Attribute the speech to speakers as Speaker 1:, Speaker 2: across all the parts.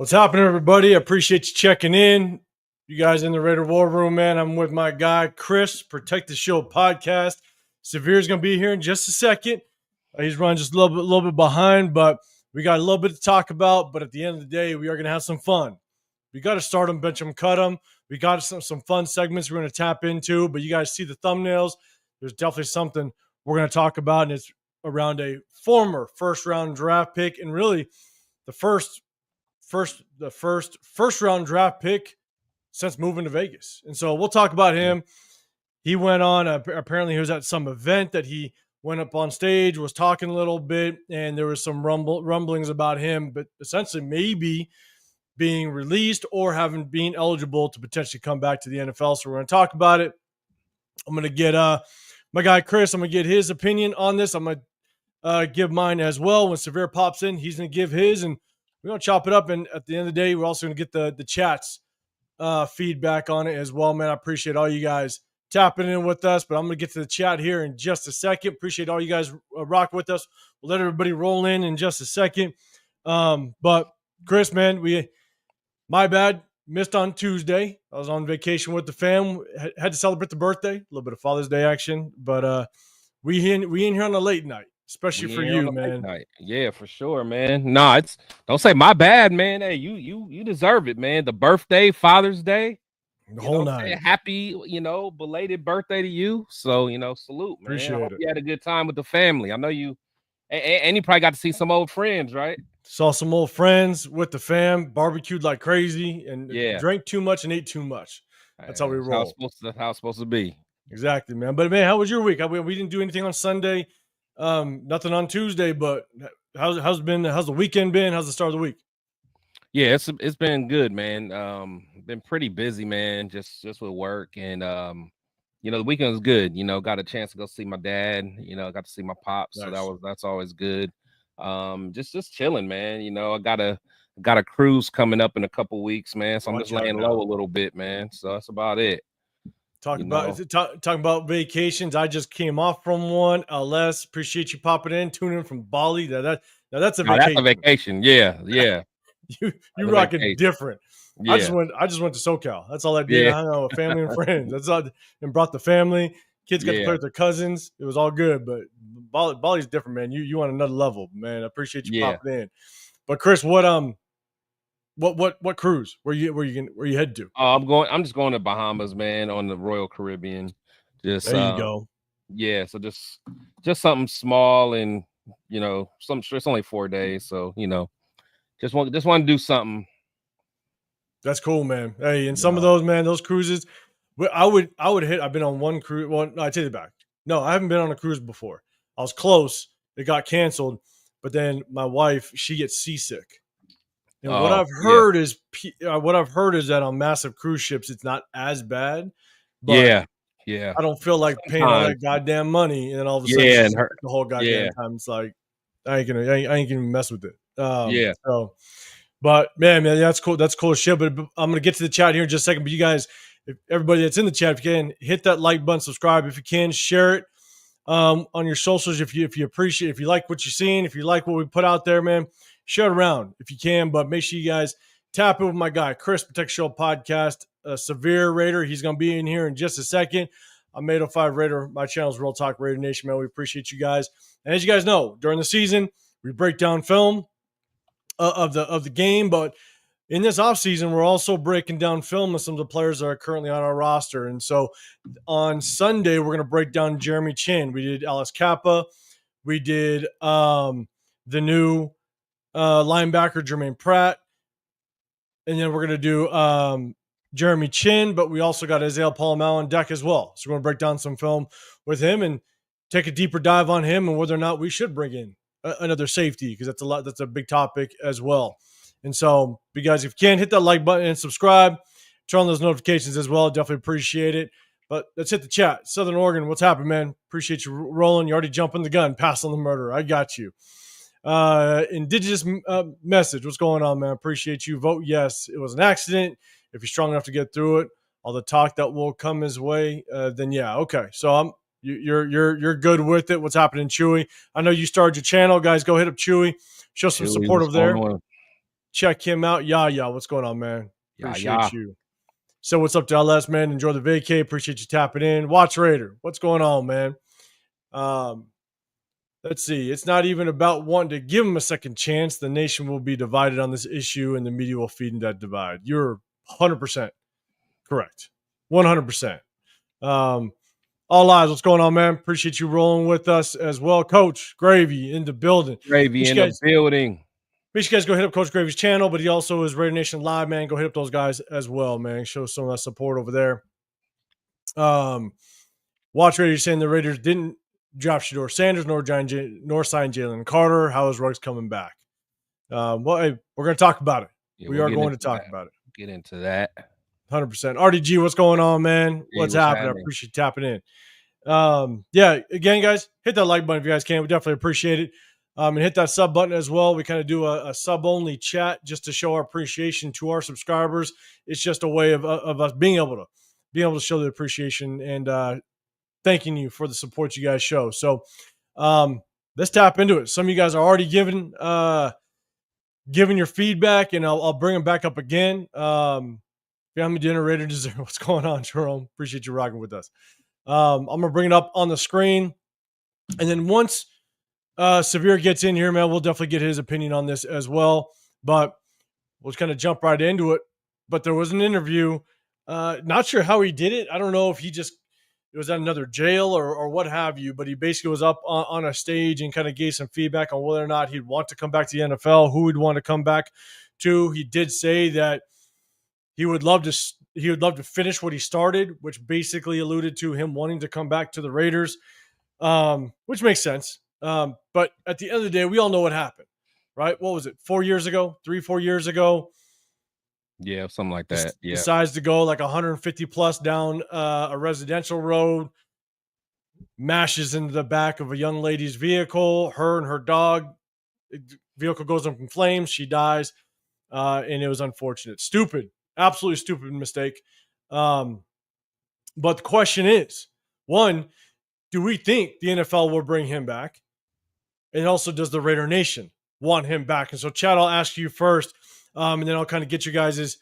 Speaker 1: What's happening, everybody? I appreciate you checking in. You guys in the Raider War Room, man. I'm with my guy, Chris, Protect the Show podcast. Severe's going to be here in just a second. He's running just a little bit behind, but we got a little bit to talk about. But at the end of the day, we are going to have some fun. We got to start them, bench them, cut them. We got some fun segments we're going to tap into. But you guys see the thumbnails. There's definitely something we're going to talk about, and it's around a former first-round draft pick, and really the first round draft pick since moving to Vegas. And so we'll talk about him. He went on, apparently he was at some event that he went up on stage, was talking a little bit, and there was some rumblings about him, but essentially maybe being released or being eligible to potentially come back to the NFL. So we're going to talk about it. I'm going to get my guy Chris, I'm going to get his opinion on this. I'm going to give mine as well. When Severe pops in, he's going to give his, and we're going to chop it up. And at the end of the day, we're also going to get the chat's feedback on it as well, man. I appreciate all you guys tapping in with us, but I'm going to get to the chat here in just a second. Appreciate all you guys rock with us. We'll let everybody roll in just a second. But Chris, man, my bad, missed on Tuesday. I was on vacation with the fam. Had to celebrate the birthday, a little bit of Father's Day action, but we in here on a late night. Especially for you, man.
Speaker 2: Yeah, for sure, man. No, don't say my bad, man. Hey, you deserve it, man. The birthday, Father's Day,
Speaker 1: the whole night.
Speaker 2: Happy, belated birthday to you. So, salute, man.
Speaker 1: Appreciate it.
Speaker 2: You had a good time with the family. I know you, and you probably got to see some old friends, right?
Speaker 1: Saw some old friends with the fam, barbecued like crazy, and drank too much and ate too much. That's how we roll.
Speaker 2: That's how it's supposed to be.
Speaker 1: Exactly, man. But man, how was your week? We didn't do anything on Sunday. Nothing on Tuesday, but how's the weekend been? How's the start of the week?
Speaker 2: Yeah, it's been good, man. Been pretty busy, man, just with work, and the weekend was good. Got a chance to go see my dad, got to see my pops. Nice. So that's always good. Just chilling, man. I got a cruise coming up in a couple weeks, man. So I'm just laying low a little bit, man. So that's about it.
Speaker 1: Talking about vacations. I just came off from one. Les, appreciate you popping in, tuning in from Bali. That's a vacation.
Speaker 2: That's a vacation. Yeah.
Speaker 1: you rock it different. Yeah. I just went to SoCal. That's all I did. I hung out with family and friends. That's all, and brought the family. Kids got to play with their cousins. It was all good. But Bali's different, man. You on another level, man. I appreciate you popping in. But Chris, what cruise? Where you head to?
Speaker 2: I'm just going to Bahamas, man, on the Royal Caribbean. There you
Speaker 1: go.
Speaker 2: Yeah, so just something small, and it's only 4 days, so just want to do something.
Speaker 1: That's cool, man. Hey, and some of those, man, those cruises, I would hit. I've been on one cruise. Well, no, I take it back. No, I haven't been on a cruise before. I was close. It got canceled, but then my wife, she gets seasick. And what I've heard is that on massive cruise ships, it's not as bad. But
Speaker 2: yeah.
Speaker 1: I don't feel like paying all that goddamn money, and then all of a sudden, the whole goddamn time, it's like I ain't gonna mess with it. So, but man, that's cool. That's cool shit. But I'm gonna get to the chat here in just a second. But you guys, everybody that's in the chat, if you can hit that like button, subscribe. If you can, share it on your socials. If you appreciate, if you like what you're seeing, if you like what we put out there, man. Share it around if you can, but make sure you guys tap in with my guy, Chris, Protect Show podcast, Severe Raider. He's going to be in here in just a second. I'm 805 Raider. My channel is Real Talk Raider Nation, man. We appreciate you guys. And as you guys know, during the season, we break down film of the game, but in this offseason, we're also breaking down film of some of the players that are currently on our roster. And so on Sunday, we're going to break down Jeremy Chin. We did Alice Kappa. We did the new linebacker Jermaine Pratt, and then we're going to do Jeremy Chin, but we also got Isaiah Palomalo on deck as well. So we're going to break down some film with him and take a deeper dive on him and whether or not we should bring in another safety, because that's a big topic as well. And so, you guys, if you can, hit that like button and subscribe, turn on those notifications as well. Definitely appreciate it. But let's hit the chat. Southern Oregon, what's happening, man? Appreciate you rolling. You already jumping the gun, pass on the murder. I got you. Indigenous message, what's going on, man? Appreciate you. Vote yes, it was an accident. If you're strong enough to get through it, all the talk that will come his way, then yeah, okay. So you're good with it. What's happening, Chewy? I know you started your channel, guys. Go hit up Chewy, show some support over there. check him out. Yeah, what's going on, man? Appreciate you. So what's up to LS, man? Enjoy the vacay. Appreciate you tapping in. Watch Raider. What's going on, man? Let's see. It's not even about wanting to give him a second chance. The nation will be divided on this issue, and the media will feed into that divide. You're 100% correct. 100%. All lives. What's going on, man? Appreciate you rolling with us as well. Coach Gravy in the building.
Speaker 2: Gravy in the building.
Speaker 1: Make sure you guys go hit up Coach Gravy's channel, but he also is Raider Nation Live, man. Go hit up those guys as well, man. Show some of that support over there. Watch Raiders saying the Raiders didn't drop Shedeur Sanders nor sign Jalen Carter. How is Ruggs coming back? Well, hey, we're going to talk about it.
Speaker 2: Yeah,
Speaker 1: we are going to talk about it.
Speaker 2: Get into that.
Speaker 1: 100%. RDG, what's going on, man? What's happening? I appreciate you tapping in. Yeah, again, guys, hit that like button if you guys can. We definitely appreciate it. And hit that sub button as well. We kind of do a sub-only chat just to show our appreciation to our subscribers. It's just a way of us being able to show the appreciation and thanking you for the support you guys show. So let's tap into it. Some of you guys are already giving your feedback, and I'll bring them back up again. Family dinner, Raider dessert. What's going on, Jerome? Appreciate you rocking with us. I'm gonna bring it up on the screen, and then once Severe gets in here, man, we'll definitely get his opinion on this as well. But we'll just kind of jump right into it. But there was an interview. Not sure how he did it. I don't know if he just was at another jail or what have you. But he basically was up on a stage and kind of gave some feedback on whether or not he'd want to come back to the NFL, who he'd want to come back to. He did say that he would love to finish what he started, which basically alluded to him wanting to come back to the Raiders, which makes sense. But at the end of the day, we all know what happened, right? What was it? 4 years ago, 4 years ago.
Speaker 2: Yeah, something like that. Yeah.
Speaker 1: Decides to go like 150 plus down a residential road, mashes into the back of a young lady's vehicle, her and her dog. Vehicle goes up in flames. She dies. And it was unfortunate. Stupid. Absolutely stupid mistake. But the question is, one, do we think the NFL will bring him back? And also, does the Raider Nation want him back? And so, Chad, I'll ask you first, and then I'll kind of get you guys'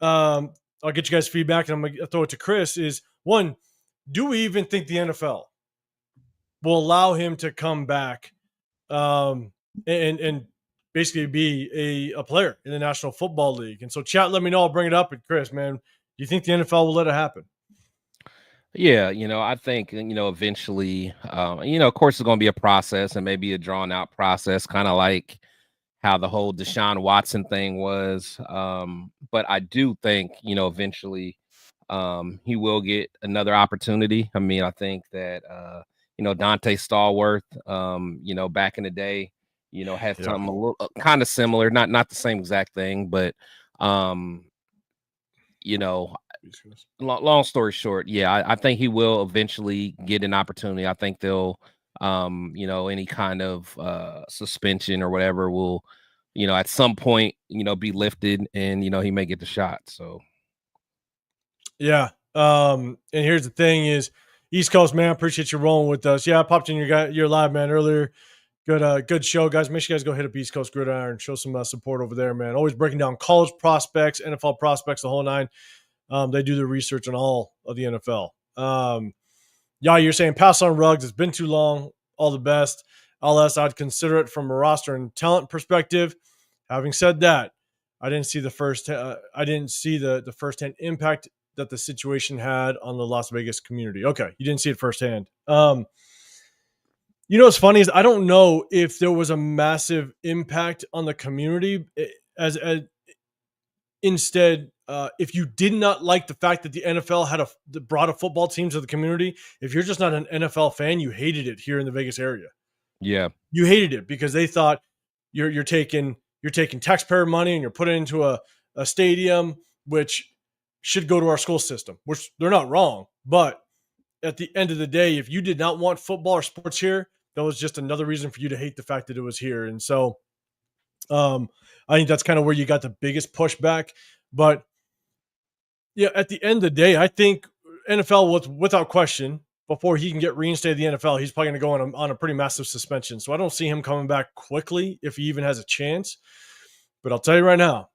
Speaker 1: feedback, and I'm gonna throw it to Chris. Is one, do we even think the NFL will allow him to come back and basically be a player in the National Football League? And so, chat, let me know. I'll bring it up. And Chris, man, do you think the NFL will let it happen?
Speaker 2: Yeah, I think, eventually, of course, it's going to be a process and maybe a drawn out process, kind of like how the whole Deshaun Watson thing was. But I do think, eventually he will get another opportunity. I mean, I think that, Dante Stallworth, back in the day, had something a little kind of similar, not the same exact thing, but, long story short, yeah, I think he will eventually get an opportunity. I think they'll, any kind of suspension or whatever will, at some point, be lifted, and he may get the shot. So,
Speaker 1: yeah. And here's the thing: is East Coast, man, appreciate you rolling with us. Yeah, I popped in your live, man, earlier. Good show, guys. Make sure you guys go hit up East Coast Gridiron, show some support over there, man. Always breaking down college prospects, NFL prospects, the whole nine. They do the research on all of the NFL. You're saying pass on Ruggs. It's been too long. All the best. LS, I'd consider it from a roster and talent perspective. Having said that, I didn't see the firsthand impact that the situation had on the Las Vegas community. Okay, you didn't see it firsthand. What's funny is I don't know if there was a massive impact on the community instead. If you did not like the fact that the NFL brought a football team to the community, if you're just not an NFL fan, you hated it here in the Vegas area.
Speaker 2: Yeah,
Speaker 1: you hated it because they thought you're taking taxpayer money and you're putting it into a stadium which should go to our school system, which they're not wrong. But at the end of the day, if you did not want football or sports here, that was just another reason for you to hate the fact that it was here. And so, I think that's kind of where you got the biggest pushback. But yeah, at the end of the day, I think NFL was, without question, before he can get reinstated in the NFL, he's probably going to go on a pretty massive suspension. So I don't see him coming back quickly if he even has a chance. But I'll tell you right now,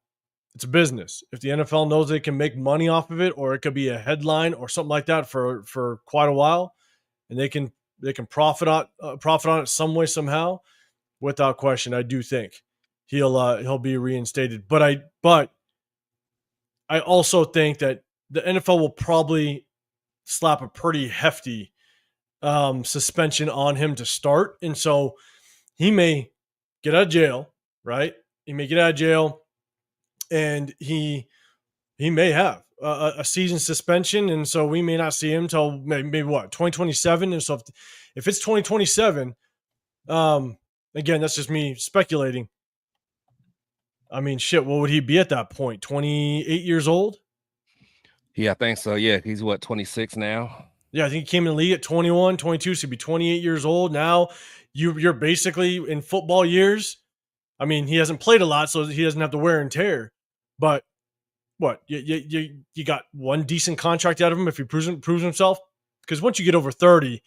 Speaker 1: it's a business. If the NFL knows they can make money off of it, or it could be a headline or something like that for quite a while, and they can profit on it some way somehow, without question, I do think he'll be reinstated. But I also think that the NFL will probably slap a pretty hefty suspension on him to start, and so he may get out of jail. Right? He may get out of jail, and he may have a season suspension, and so we may not see him till maybe what 2027. And so if it's 2027, again, that's just me speculating. I mean, shit, what would he be at that point? 28 years old?
Speaker 2: Yeah, I think so. Yeah, he's what, 26 now?
Speaker 1: Yeah, I think he came in the league at 21, 22, so he'd be 28 years old. Now you're basically in football years. I mean, he hasn't played a lot, so he doesn't have the wear and tear. But what, you got one decent contract out of him if he proves himself? Because once you get over 30,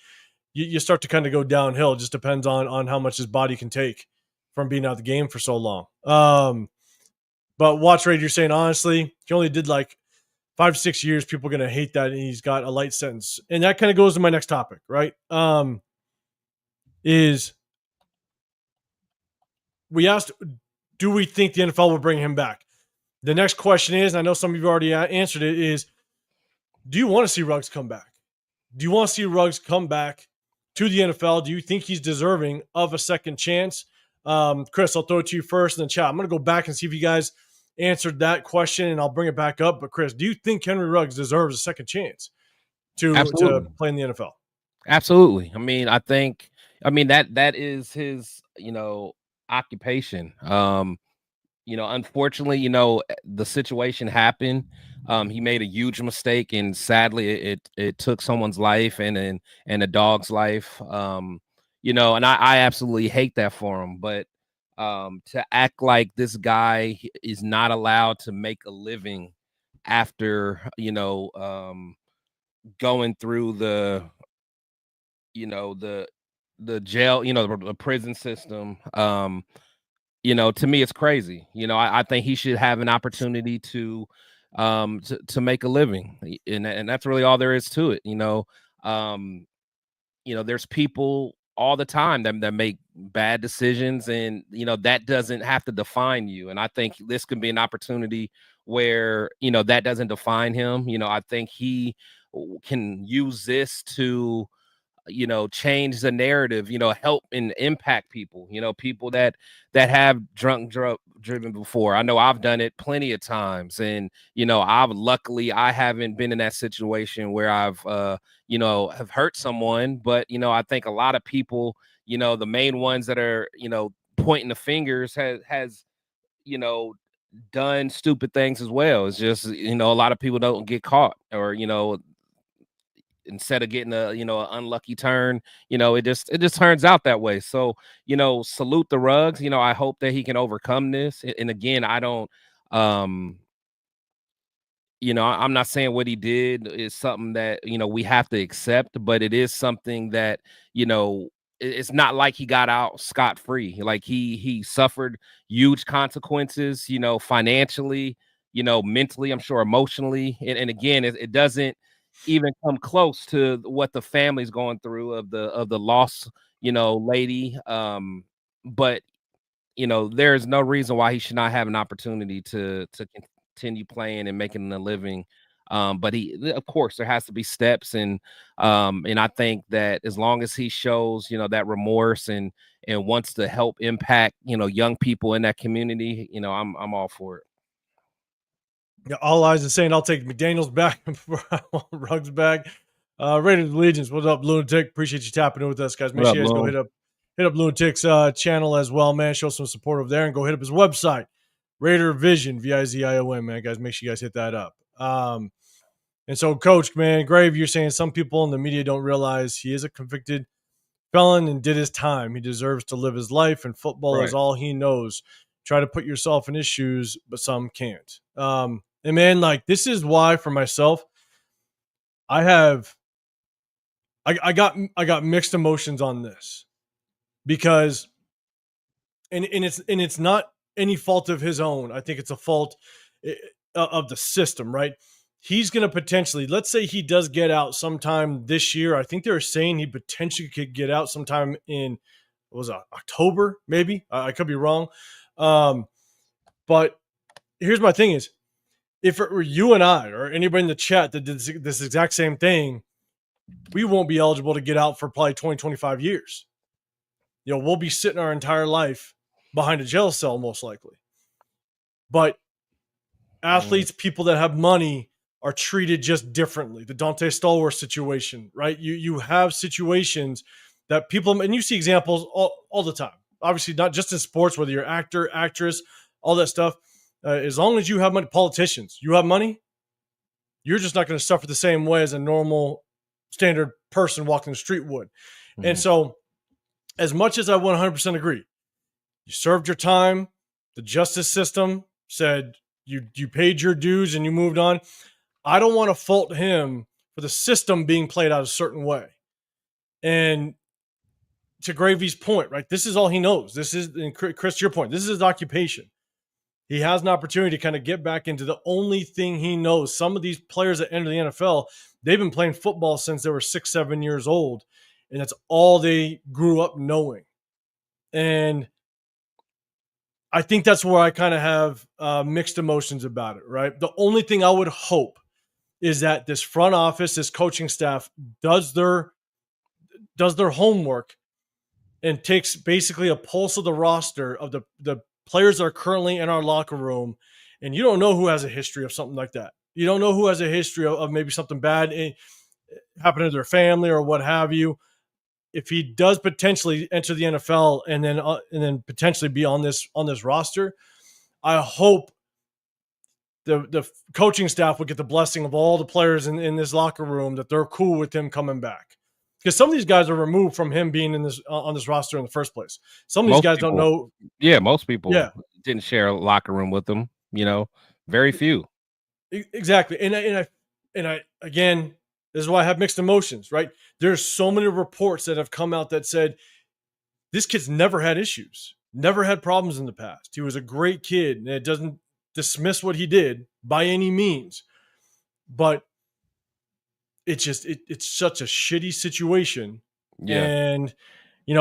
Speaker 1: you start to kind of go downhill. It just depends on how much his body can take from being out of the game for so long. But watch rate, you're saying, honestly, he only did like 5-6 years. People are going to hate that, and he's got a light sentence. And that kind of goes to my next topic, right? Is we asked, do we think the NFL will bring him back? The next question is, and I know some of you already answered it, is do you want to see Ruggs come back? Do you want to see Ruggs come back to the NFL? Do you think he's deserving of a second chance? Chris, I'll throw it to you first in the chat. I'm going to go back and see if you guys answered that question, and I'll bring it back up. But Chris, do you think Henry Ruggs deserves a second chance to play in the NFL?
Speaker 2: Absolutely. I mean, that is his, occupation. Unfortunately, the situation happened. He made a huge mistake, and sadly, it took someone's life and a dog's life. And I absolutely hate that for him. But to act like this guy is not allowed to make a living after, going through the jail, the prison system, to me, it's crazy. I think he should have an opportunity to make a living, and that's really all there is to it. There's people all the time that make bad decisions, and that doesn't have to define you. And I think this could be an opportunity where that doesn't define him. I think he can use this to change the narrative, help and impact people, people that have driven before. I know I've done it plenty of times, and I haven't been in that situation where I've have hurt someone. But I think a lot of people, the main ones that are pointing the fingers has done stupid things as well. It's just a lot of people don't get caught, or instead of getting an unlucky turn, it just turns out that way. So, salute the Ruggs. I hope that he can overcome this. And again, I don't, I'm not saying what he did is something that, we have to accept, but it is something that, it's not like he got out scot-free. Like he suffered huge consequences, financially, mentally, I'm sure emotionally. And again, it doesn't even come close to what the family's going through of the lost, lady. But there's no reason why he should not have an opportunity to continue playing and making a living. But of course, there has to be steps, and I think that as long as he shows, that remorse and wants to help impact, young people in that community, I'm all for it.
Speaker 1: Yeah, all eyes are saying I'll take McDaniels back before I want Ruggs back. Raiders Legions, what's up, Lunatic? Appreciate you tapping in with us, guys. Make sure you guys go hit up Lunatic's channel as well, man. Show some support over there, and go hit up his website, Raider Vision, Vizion, man. Guys, make sure you guys hit that up. And so, Coach, man, Grave, you're saying some people in the media don't realize he is a convicted felon and did his time. He deserves to live his life, and football is all he knows. Try to put yourself in his shoes, but some can't. And man, like, this is why for myself, I got mixed emotions on this, because and it's not any fault of his own. I think it's a fault of the system, right? He's going to potentially, let's say he does get out sometime this year. I think they're saying he potentially could get out sometime in, what was it, October, maybe? I could be wrong. But here's my thing is, if it were you and I or anybody in the chat that did this exact same thing, we won't be eligible to get out for probably 20, 25 years. We'll be sitting our entire life behind a jail cell, most likely. But athletes, people that have money, are treated just differently. The Dante Stallworth situation, right? You have situations that people, and you see examples all the time. Obviously, not just in sports, whether you're actor, actress, all that stuff. As long as you have money, politicians, you have money, you're just not going to suffer the same way as a normal, standard person walking the street would. Mm-hmm. And so, as much as I 100% agree, you served your time, the justice system said you paid your dues and you moved on. I don't want to fault him for the system being played out a certain way. And to Gravy's point, right? This is all he knows. This is, and Chris, to your point, this is his occupation. He has an opportunity to kind of get back into the only thing he knows. Some of these players that enter the NFL, they've been playing football since they were 6, 7 years old. And that's all they grew up knowing. And I think that's where I kind of have mixed emotions about it, right? The only thing I would hope is that this front office, this coaching staff does their homework and takes basically a pulse of the roster of the players that are currently in our locker room. And you don't know who has a history of something like that. You don't know who has a history of maybe something bad happening to their family or what have you. If he does potentially enter the NFL and then potentially be on this roster, I hope the coaching staff would get the blessing of all the players in this locker room that they're cool with him coming back. Because some of these guys are removed from him being in this on this roster in the first place. Some of these guys don't know.
Speaker 2: Yeah, most people didn't share a locker room with them. Very few.
Speaker 1: Exactly, and I again, this is why I have mixed emotions. Right, there's so many reports that have come out that said this kid's never had issues, never had problems in the past. He was a great kid, and it doesn't dismiss what he did by any means, but it's just it's such a shitty situation. Yeah. And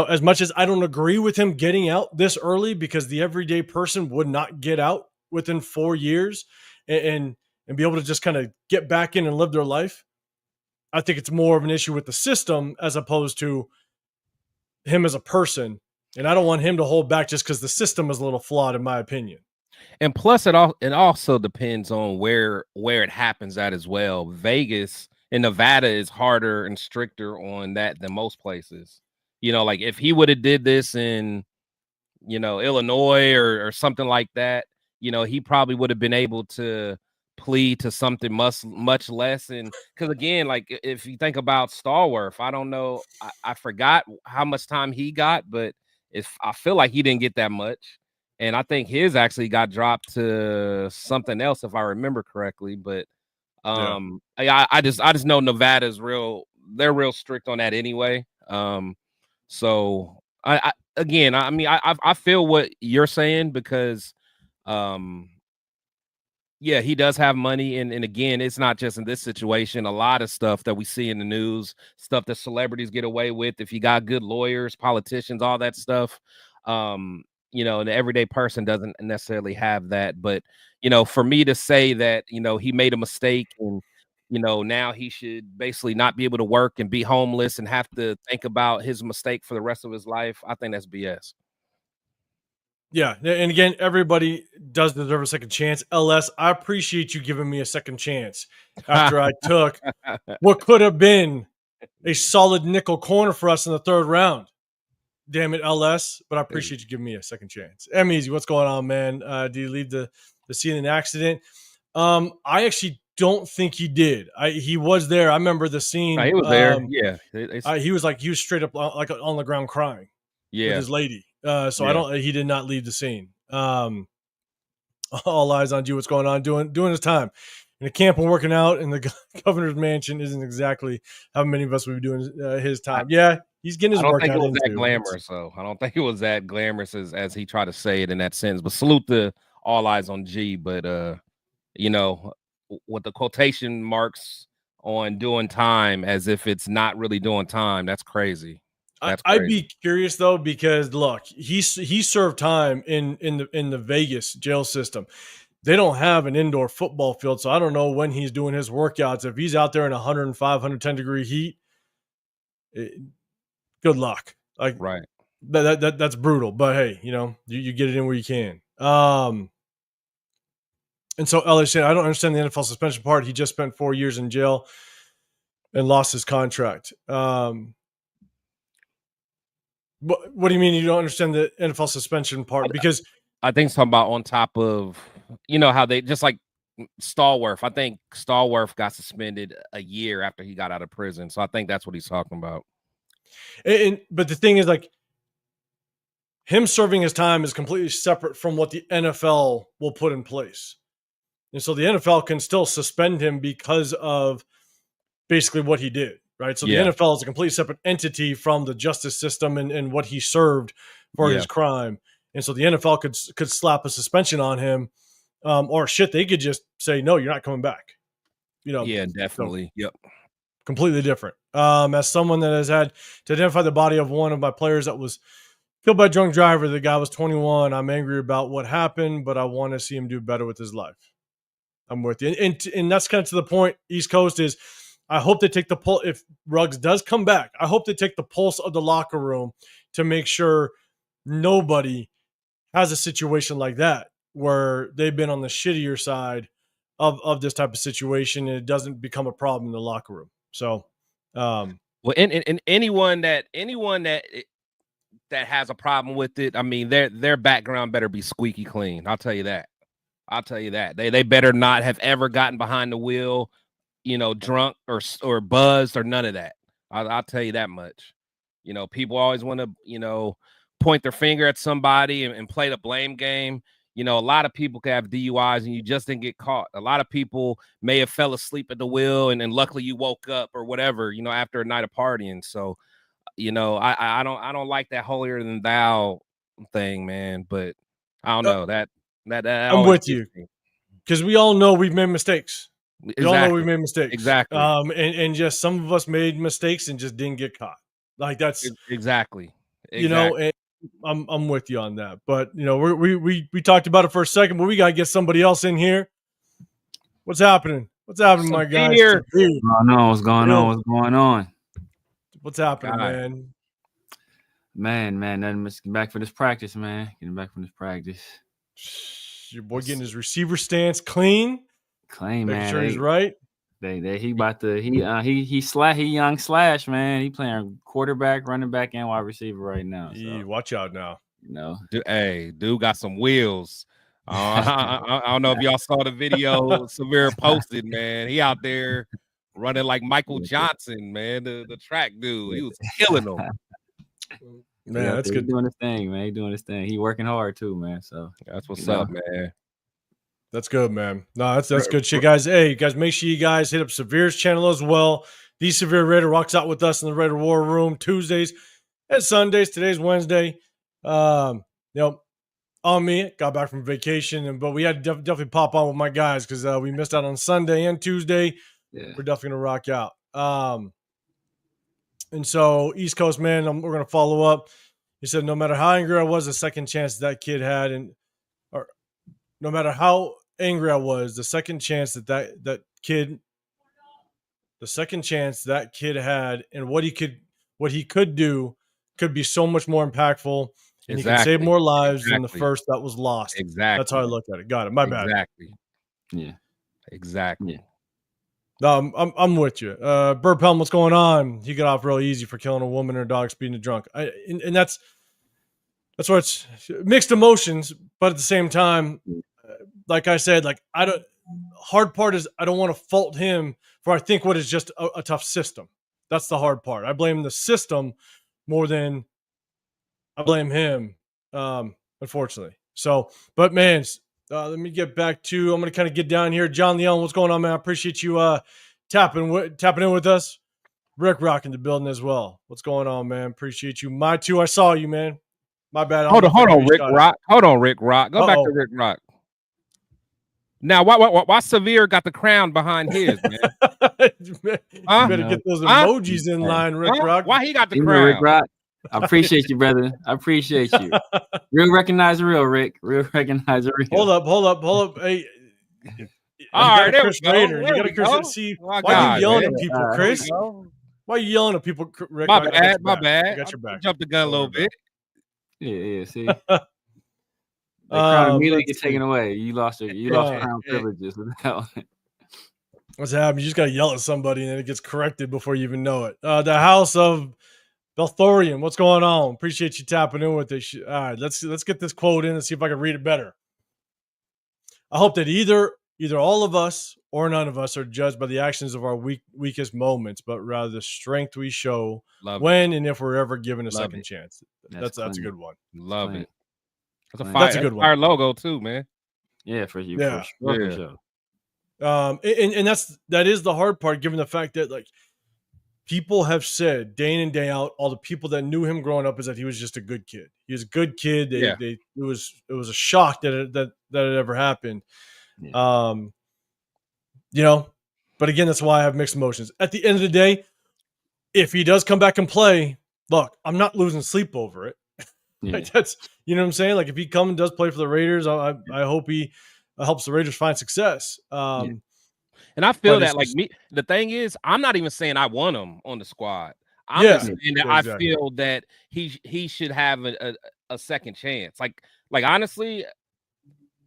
Speaker 1: as much as I don't agree with him getting out this early, because the everyday person would not get out within 4 years and be able to just kind of get back in and live their life, I think it's more of an issue with the system as opposed to him as a person. And I don't want him to hold back just because the system is a little flawed, in my opinion.
Speaker 2: And plus, it also depends on where it happens at as well. Vegas and Nevada is harder and stricter on that than most places. Like if he would have did this in, Illinois or something like that, he probably would have been able to plead to something much less. And because again, like if you think about Stallworth, I don't know, I forgot how much time he got, but I feel like he didn't get that much. And I think his actually got dropped to something else, if I remember correctly. But I just know Nevada's they're real strict on that anyway. So I feel what you're saying because he does have money. And again, it's not just in this situation. A lot of stuff that we see in the news, stuff that celebrities get away with, if you got good lawyers, politicians, all that stuff, and the everyday person doesn't necessarily have that. But, for me to say that, he made a mistake and, now he should basically not be able to work and be homeless and have to think about his mistake for the rest of his life, I think that's BS.
Speaker 1: Yeah. And again, everybody does deserve a second chance. LS, I appreciate you giving me a second chance after I took what could have been a solid nickel corner for us in the third round. Damn it, LS. But I appreciate you giving me a second chance. Easy, what's going on, man? Did you leave the scene in an accident? I actually don't think he did. He was there. I remember the scene.
Speaker 2: He was there. Yeah.
Speaker 1: He was straight up like on the ground crying with his lady. He did not leave the scene. All eyes on you. What's going on? Doing his time. in a camp and working out in the governor's mansion isn't exactly how many of us would be doing his time. Yeah, he's getting his workout. I don't think
Speaker 2: it was that glamorous, though. I don't think it was that glamorous as he tried to say it in that sentence. But salute to All Eyes on G. But you know, with the quotation marks on doing time as if it's not really doing time, that's crazy.
Speaker 1: I'd be curious though, because look, he served time in the Vegas jail system. They don't have an indoor football field, so I don't know when he's doing his workouts. If he's out there in 105, 110 degree heat, good luck. Like,
Speaker 2: right.
Speaker 1: That's brutal. But hey, you get it in where you can. And so Elliot said, I don't understand the NFL suspension part. He just spent 4 years in jail and lost his contract. What do you mean you don't understand the NFL suspension part? Because
Speaker 2: I think it's talking about on top of, how they just like Stallworth. I think Stallworth got suspended a year after he got out of prison. So I think that's what he's talking about.
Speaker 1: But the thing is, like, him serving his time is completely separate from what the NFL will put in place. And so the NFL can still suspend him because of basically what he did, right? So the NFL is a completely separate entity from the justice system and what he served for his crime. And so the NFL could slap a suspension on him, or shit, they could just say, no, you're not coming back.
Speaker 2: Yeah, definitely.
Speaker 1: So, completely different. As someone that has had to identify the body of one of my players that was killed by a drunk driver, the guy was 21. I'm angry about what happened, but I want to see him do better with his life. I'm with you. And that's kind of to the point, East Coast, is I hope they take the pulse. If Ruggs does come back, I hope they take the pulse of the locker room to make sure nobody has a situation like that where they've been on the shittier side of this type of situation and it doesn't become a problem in the locker room. So,
Speaker 2: well, and anyone that has a problem with it, I mean, their background better be squeaky clean. I'll tell you that. They better not have ever gotten behind the wheel, drunk or buzzed or none of that. I'll tell you that much. People always want to, point their finger at somebody and play the blame game. A lot of people can have DUIs and you just didn't get caught. A lot of people may have fell asleep at the wheel and luckily you woke up or whatever, after a night of partying. So, I don't like that holier than thou thing, man. But I don't know that
Speaker 1: I'm with you, because we all know we've made mistakes.
Speaker 2: Exactly.
Speaker 1: We all know we've made mistakes.
Speaker 2: Exactly.
Speaker 1: And just some of us made mistakes and just didn't get caught. Like that's
Speaker 2: exactly.
Speaker 1: And I'm with you on that. But we talked about it for a second, but we gotta get somebody else in here. What's happening? What's happening, my guys?
Speaker 3: What's going on? What's going on? What's going on?
Speaker 1: What's happening, man?
Speaker 3: Man, nothing but getting back for this practice, man. Getting back from this practice.
Speaker 1: Your boy getting his receiver stance clean,
Speaker 3: man.
Speaker 1: Making sure he's right.
Speaker 3: He about to he young slash, man. He playing quarterback, running back, and wide receiver right now. So.
Speaker 1: Watch out now.
Speaker 2: Dude got some wheels. I don't know if y'all saw the video Severe posted, man. He out there running like Michael Johnson, man. The track dude, he was killing them.
Speaker 1: Man, that's good.
Speaker 3: He's doing his thing, man. He's doing his thing. He working hard too, man. So
Speaker 2: that's what's up, man.
Speaker 1: That's good, man. No, that's good shit, guys. Hey, guys, make sure you guys hit up Severe's channel as well. The Severe Raider rocks out with us in the Raider War Room Tuesdays and Sundays. Today's Wednesday. On me, got back from vacation, but we had to definitely pop on with my guys because we missed out on Sunday and Tuesday.
Speaker 3: Yeah.
Speaker 1: We're definitely gonna rock out. And so East Coast, man, we're gonna follow up. He said, no matter how angry I was, the second chance that kid had, no matter how angry I was, the second chance that kid had, and what he could do could be so much more impactful, and he could save more lives than the first that was lost.
Speaker 2: Exactly.
Speaker 1: That's how I look at it. Got it. My bad.
Speaker 2: Exactly.
Speaker 3: Yeah.
Speaker 2: Exactly.
Speaker 3: Yeah.
Speaker 1: No, I'm with you. Bird Pelham, what's going on? He got off real easy for killing a woman or a dog, speeding a drunk. And that's why it's mixed emotions, but at the same time, like I said, hard part is I don't want to fault him for I think what is just a tough system. That's the hard part. I blame the system more than I blame him, unfortunately. So, but man, Let me get back to. I'm going to kind of get down here. John Leon, what's going on, man? I appreciate you tapping in with us. Rick Rock in the building as well. What's going on, man? Appreciate you. My two, I saw you, man. My bad.
Speaker 2: Hold on, Rick Rock. Hold on, Rick Rock. Go back to Rick Rock. Now, why Severe got the crown behind his, man?
Speaker 1: You better get those emojis in line, Rick Rock.
Speaker 2: Why he got the crown?
Speaker 3: Rick Rock. I appreciate you, brother. I appreciate you. Real recognize real, Rick. Real recognize real.
Speaker 1: Hold up. Hey.
Speaker 2: All right,
Speaker 1: Chris Rader. You got to Chris. See, why are you yelling at people, Chris? Why are you yelling at people, Rick?
Speaker 2: My bad.
Speaker 1: I got your back.
Speaker 2: Jumped the gun a little bit.
Speaker 3: Yeah. See, the crown immediately gets taken away. You lost crown privileges with that one.
Speaker 1: What's happening? You just got to yell at somebody, and then it gets corrected before you even know it. The House of Belthorian, what's going on? Appreciate you tapping in with this. All right, let's get this quote in and see if I can read it better. I hope that either all of us or none of us are judged by the actions of our weakest moments, but rather the strength we show when and if we're ever given a second chance. That's a good one.
Speaker 2: Love it.
Speaker 1: That's a good one.
Speaker 2: Our logo too, man.
Speaker 3: Yeah, for you.
Speaker 1: Yeah.
Speaker 3: For sure.
Speaker 1: And that is the hard part, given the fact that like people have said day in and day out, all the people that knew him growing up, is that he was just a good kid. He was a good kid. It was a shock that it ever happened. Yeah. But again, that's why I have mixed emotions. At the end of the day, if he does come back and play, look, I'm not losing sleep over it. Yeah. Like that's, you know what I'm saying? Like if he comes and does play for the Raiders, I hope he helps the Raiders find success.
Speaker 2: And I feel that like me, the thing is, I'm not even saying I want him on the squad. I'm just saying that I feel that he should have a second chance. Like honestly,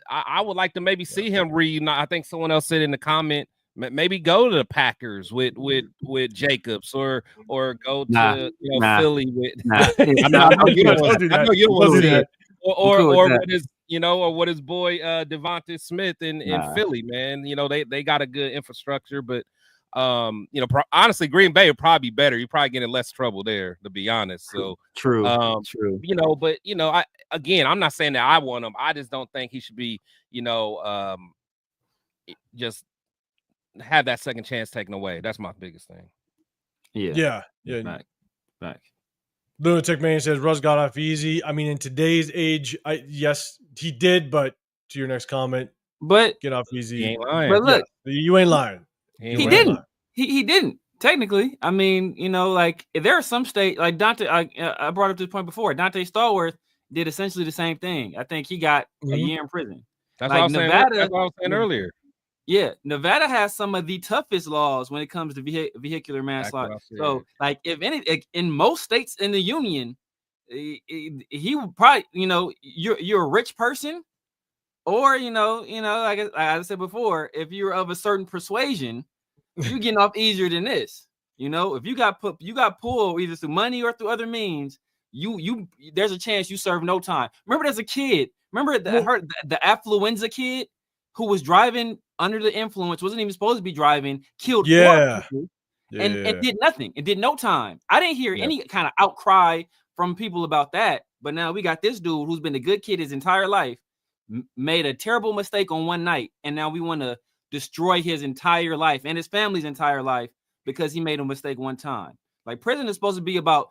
Speaker 2: I would like to maybe see him reunite. I think someone else said in the comment, maybe go to the Packers with Jacobs or go to Philly with. I know you don't want to see it. Or what his boy Devontae Smith in Philly, man. They got a good infrastructure, but honestly, Green Bay would probably be better. You're probably getting less trouble there, to be honest. So
Speaker 3: true.
Speaker 2: But I'm not saying that I want him. I just don't think he should be, just have that second chance taken away. That's my biggest thing.
Speaker 1: Yeah.
Speaker 3: Back.
Speaker 1: Lunatic Man says Russ got off easy. I mean, in today's age, yes, he did. But to your next comment, get off easy.
Speaker 2: He ain't lying.
Speaker 3: But look,
Speaker 1: you ain't lying.
Speaker 3: He didn't. He didn't. Technically, I mean, like there are some states like Dante. I brought up this point before. Dante Stallworth did essentially the same thing. I think he got a year in prison.
Speaker 2: That's what I was Nevada, saying. That's what I was saying earlier.
Speaker 3: Yeah, Nevada has some of the toughest laws when it comes to vehicular manslaughter. So, like, if any, in most states in the union, he would probably, you're a rich person, or like I said before, if you're of a certain persuasion, you're getting off easier than this. If you got pulled either through money or through other means, you there's a chance you serve no time. Remember, as a kid, the affluenza kid who was driving under the influence, wasn't even supposed to be driving, killed four people, and did nothing and did no time. I didn't hear any kind of outcry from people about that. But now we got this dude who's been a good kid his entire life, made a terrible mistake on one night, and now we want to destroy his entire life and his family's entire life because he made a mistake one time. Like, prison is supposed to be about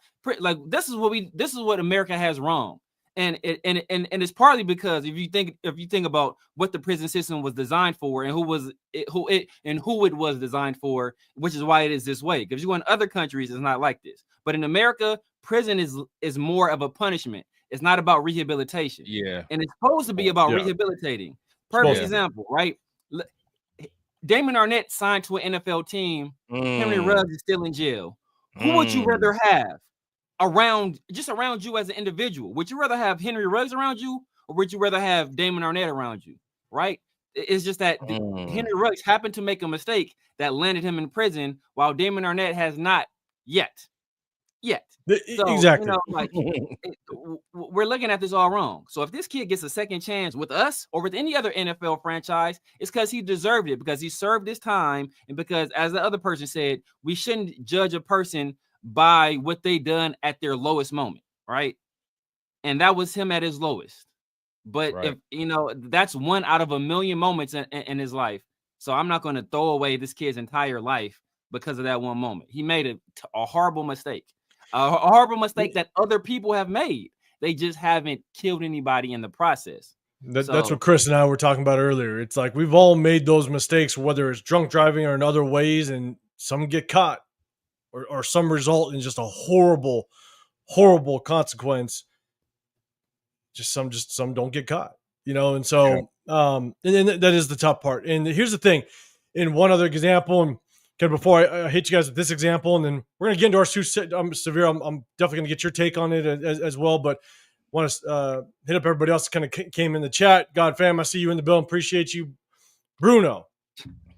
Speaker 3: this is what America has wrong. And it's partly because if you think about what the prison system was designed for and who it was designed for, which is why it is this way. Because you go in other countries, it's not like this. But in America, prison is more of a punishment. It's not about rehabilitation.
Speaker 2: Yeah.
Speaker 3: And it's supposed to be about rehabilitating. Perfect example, right? Damon Arnett signed to an NFL team. Henry Ruggs is still in jail. Who would you rather have around you as an individual? Would you rather have Henry Ruggs around you, or would you rather have Damon Arnett around you? Right? It's just that Henry Ruggs happened to make a mistake that landed him in prison, while Damon Arnett has not yet. So,
Speaker 1: exactly.
Speaker 3: We're looking at this all wrong. So if this kid gets a second chance with us or with any other NFL franchise, it's because he deserved it, because he served his time, and because, as the other person said, we shouldn't judge a person by what they done at their lowest moment, right? And that was him at his lowest. But if that's one out of a million moments in his life. So I'm not going to throw away this kid's entire life because of that one moment. He made a horrible mistake, a horrible mistake that other people have made. They just haven't killed anybody in the process.
Speaker 1: That's what Chris and I were talking about earlier. It's like we've all made those mistakes, whether it's drunk driving or in other ways, and some get caught or some result in just a horrible, horrible consequence. Some don't get caught, and so and then that is the tough part. And here's the thing, in one other example, and kind of before I hit you guys with this example, and then we're gonna get into our Severe. I'm definitely gonna get your take on it as well, but want to hit up everybody else that kind of came in the chat. God fam, I see you in the bill. Appreciate you, Bruno.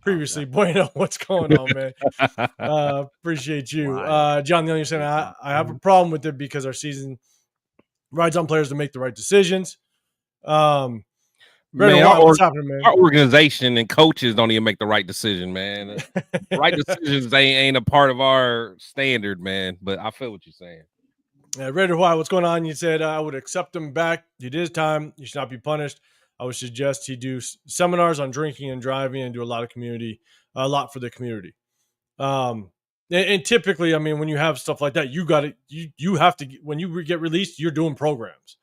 Speaker 1: Previously, Bueno, what's going on, man? Appreciate you, John. The only saying I have a problem with it because our season rides on players to make the right decisions.
Speaker 2: Man, what's happening, man? Our organization and coaches don't even make the right decision, man. Right decisions ain't a part of our standard, man. But I feel what you're saying.
Speaker 1: Raider White, what's going on? You said I would accept him back. He did his time. He should not be punished. I would suggest he do seminars on drinking and driving and do a lot for the community. And typically, I mean, when you have stuff like that, you have to, when you get released, you're doing programs.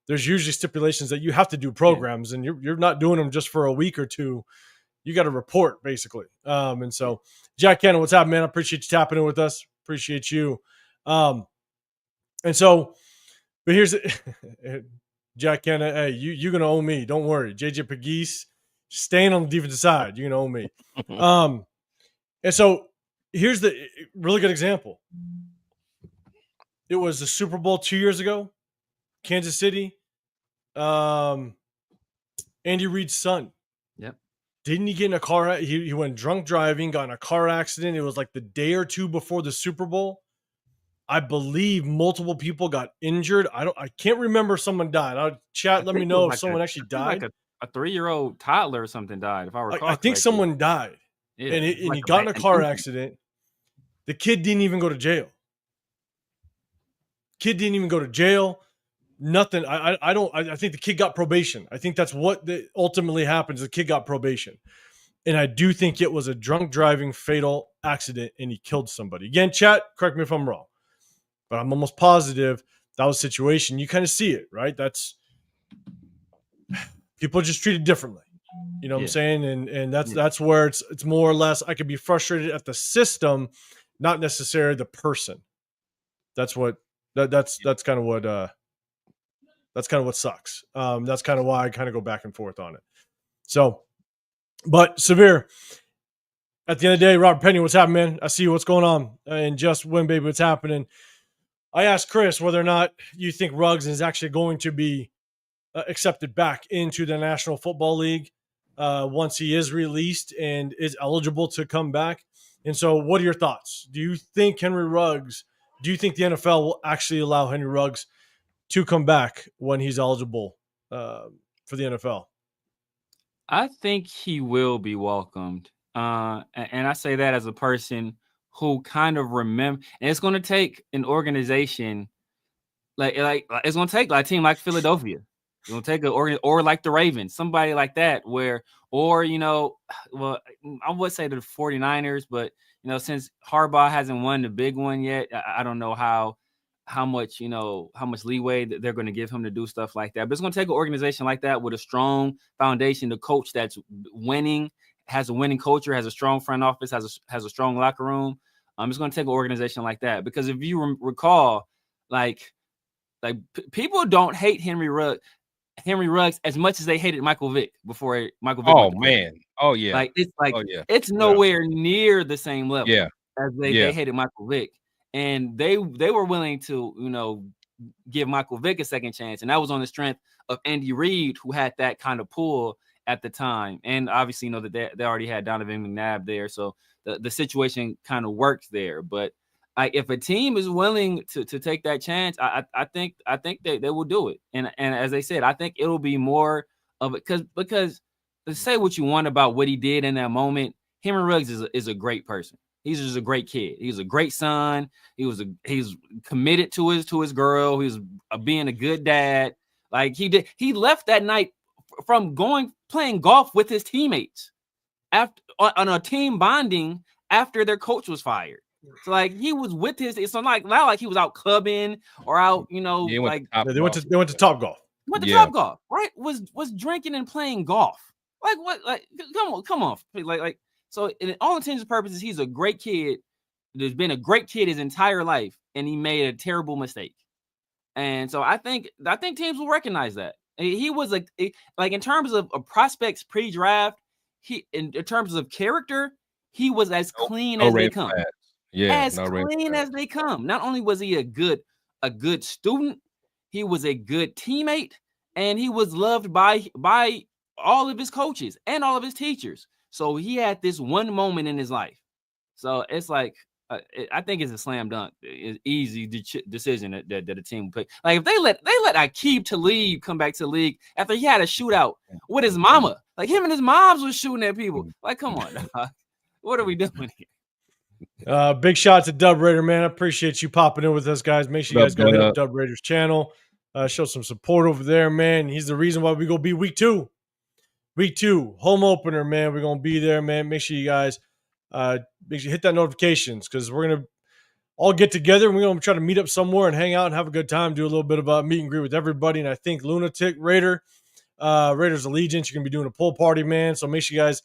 Speaker 1: There's usually stipulations that you have to do programs, and you're not doing them just for a week or two. You got to report, basically. And so, Jack Cannon, what's happening, man? I appreciate you tapping in with us. Appreciate you. And so, but here's Jack Cannon. Hey, you're gonna owe me. Don't worry, JJ Pegues, staying on the defensive side. You're gonna owe me. And so here's the really good example. It was the Super Bowl 2 years ago, Kansas City. Andy Reid's son.
Speaker 3: Yep.
Speaker 1: Didn't he get in a car? He went drunk driving, got in a car accident. It was like the day or two before the Super Bowl. I believe multiple people got injured. I can't remember someone died. Chat, let me know if someone actually died.
Speaker 3: Like a 3-year-old toddler or something died, if I recall.
Speaker 1: I think someone died. Yeah, and he got in a car accident. The kid didn't even go to jail. Nothing. I think the kid got probation. I think that's what ultimately happens. The kid got probation. And I do think it was a drunk driving fatal accident and he killed somebody. Again, chat, correct me if I'm wrong. But I'm almost positive that was a situation. You kind of see it, right? That's people are just treated differently. You know what I'm saying? And that's where it's more or less I could be frustrated at the system, not necessarily the person. That's kind of what sucks. That's kind of why I kind of go back and forth on it. So, but Severe, at the end of the day, Robert Penny, what's happening, man? I see you. What's going on? And just when, baby, what's happening? I asked Chris whether or not you think Ruggs is actually going to be accepted back into the National Football League once he is released and is eligible to come back. And so what are your thoughts? Do you think the NFL will actually allow Henry Ruggs to come back when he's eligible for the NFL?
Speaker 3: I think he will be welcomed. And I say that as a person who kind of remember, and it's going to take an organization like it's going to take like a team like Philadelphia. It's going to take or like the Ravens, somebody like that, well, I would say the 49ers, but since Harbaugh hasn't won the big one yet, I don't know how much leeway that they're going to give him to do stuff like that. But it's going to take an organization like that with a strong foundation, the coach that's winning, has a winning culture, has a strong front office, has a strong locker room. It's going to take an organization like that, because if you recall, like people don't hate Henry Ruggs as much as they hated Michael Vick before Michael Vick.
Speaker 2: Oh man. Oh yeah.
Speaker 3: It's nowhere near the same level as they hated Michael Vick. And they were willing to, give Michael Vick a second chance. And that was on the strength of Andy Reid, who had that kind of pull at the time. And obviously, that they already had Donovan McNabb there. So the situation kind of works there. But if a team is willing to take that chance, I think they will do it. And as they said, I think it'll be more of it because say what you want about what he did in that moment. Henry Ruggs is a great person. He's just a great kid. He's a great son. He's committed to his girl. He's being a good dad. Like he left that night from playing golf with his teammates after on a team bonding after their coach was fired. So like he was with it's not like he was out clubbing or out,
Speaker 1: they went to Topgolf.
Speaker 3: Went to Topgolf, right? Was drinking and playing golf. Like what? Like come on. Like so in all intents and purposes, he's a great kid. There's been a great kid his entire life, and he made a terrible mistake. And so I think teams will recognize that. He was like in terms of prospects pre-draft, in terms of character, he was as clean as they come. Clean as they come. Not only was he a good student, he was a good teammate, and he was loved by all of his coaches and all of his teachers. So he had this one moment in his life. So it's like I think it's a slam dunk. It's easy decision that the team will pick. Like if they let Aqib Talib come back to the league after he had a shootout with his mama, like him and his moms was shooting at people. Like, come on, what are we doing here?
Speaker 1: Big shout out to Dub Raider, man. I appreciate you popping in with us, guys. Make sure you guys go hit up Dub Raider's channel. Show some support over there, man. He's the reason why we go be week 2. Week 2, home opener, man. We're gonna be there, man. Make sure you guys hit that notifications because we're gonna all get together and we're gonna try to meet up somewhere and hang out and have a good time, do a little bit of a meet and greet with everybody. And I think Lunatic Raider, Raiders Allegiance, you're gonna be doing a pool party, man. So make sure you guys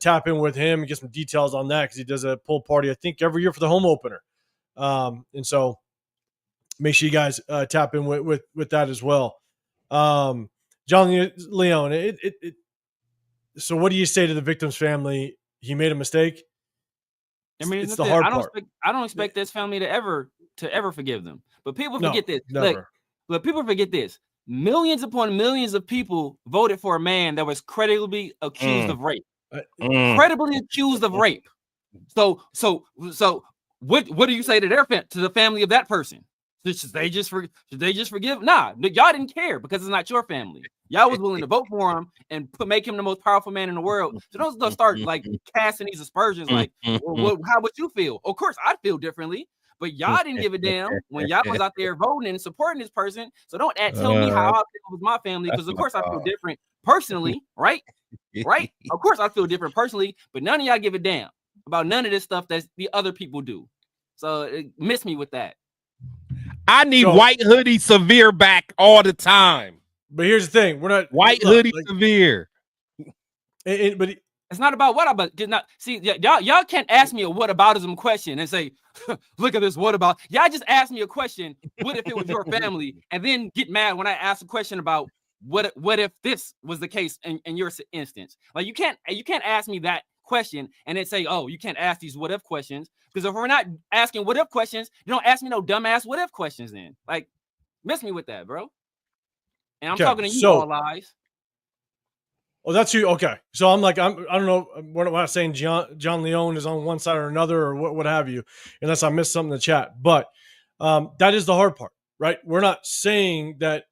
Speaker 1: tap in with him and get some details on that because he does a pool party, I think, every year for the home opener. And so make sure you guys tap in with that as well. John Leon, so what do you say to the victim's family? He made a mistake.
Speaker 3: I mean, it's the hard part. I don't expect this family to ever forgive them. But people forget this. Look, people forget this. Millions upon millions of people voted for a man that was credibly accused of rape. Credibly accused of rape. So what do you say to the family of that person? Should they just forgive? Nah, y'all didn't care because it's not your family. Y'all was willing to vote for him and make him the most powerful man in the world. So don't start like casting these aspersions. Like, well, how would you feel? Of course, I'd feel differently. But y'all didn't give a damn when y'all was out there voting and supporting this person. So don't tell me how I feel with my family because of course I feel different personally, right? Right? Of course I feel different personally, but none of y'all give a damn about none of this stuff that the other people do. So miss me with that.
Speaker 2: I need White Hoodie Severe back all the time.
Speaker 1: But here's the thing: we're not
Speaker 2: White Hoodie Severe.
Speaker 1: But
Speaker 3: it's not about what about. Not see y'all can't ask me a whataboutism question and say, "Look at this what about." Y'all just ask me a question. What if it was your family? And then get mad when I ask a question about what if this was the case in your instance. Like you can't ask me that question and then say, "Oh, you can't ask these what if questions." Because if we're not asking what if questions, you don't ask me no dumbass what if questions then. Like, miss me with that, bro. And I'm talking to you, all lies.
Speaker 1: Oh, that's you. Okay. So I don't know. We're not saying John Leone is on one side or another or what have you, unless I missed something in the chat. But that is the hard part, right? We're not saying that's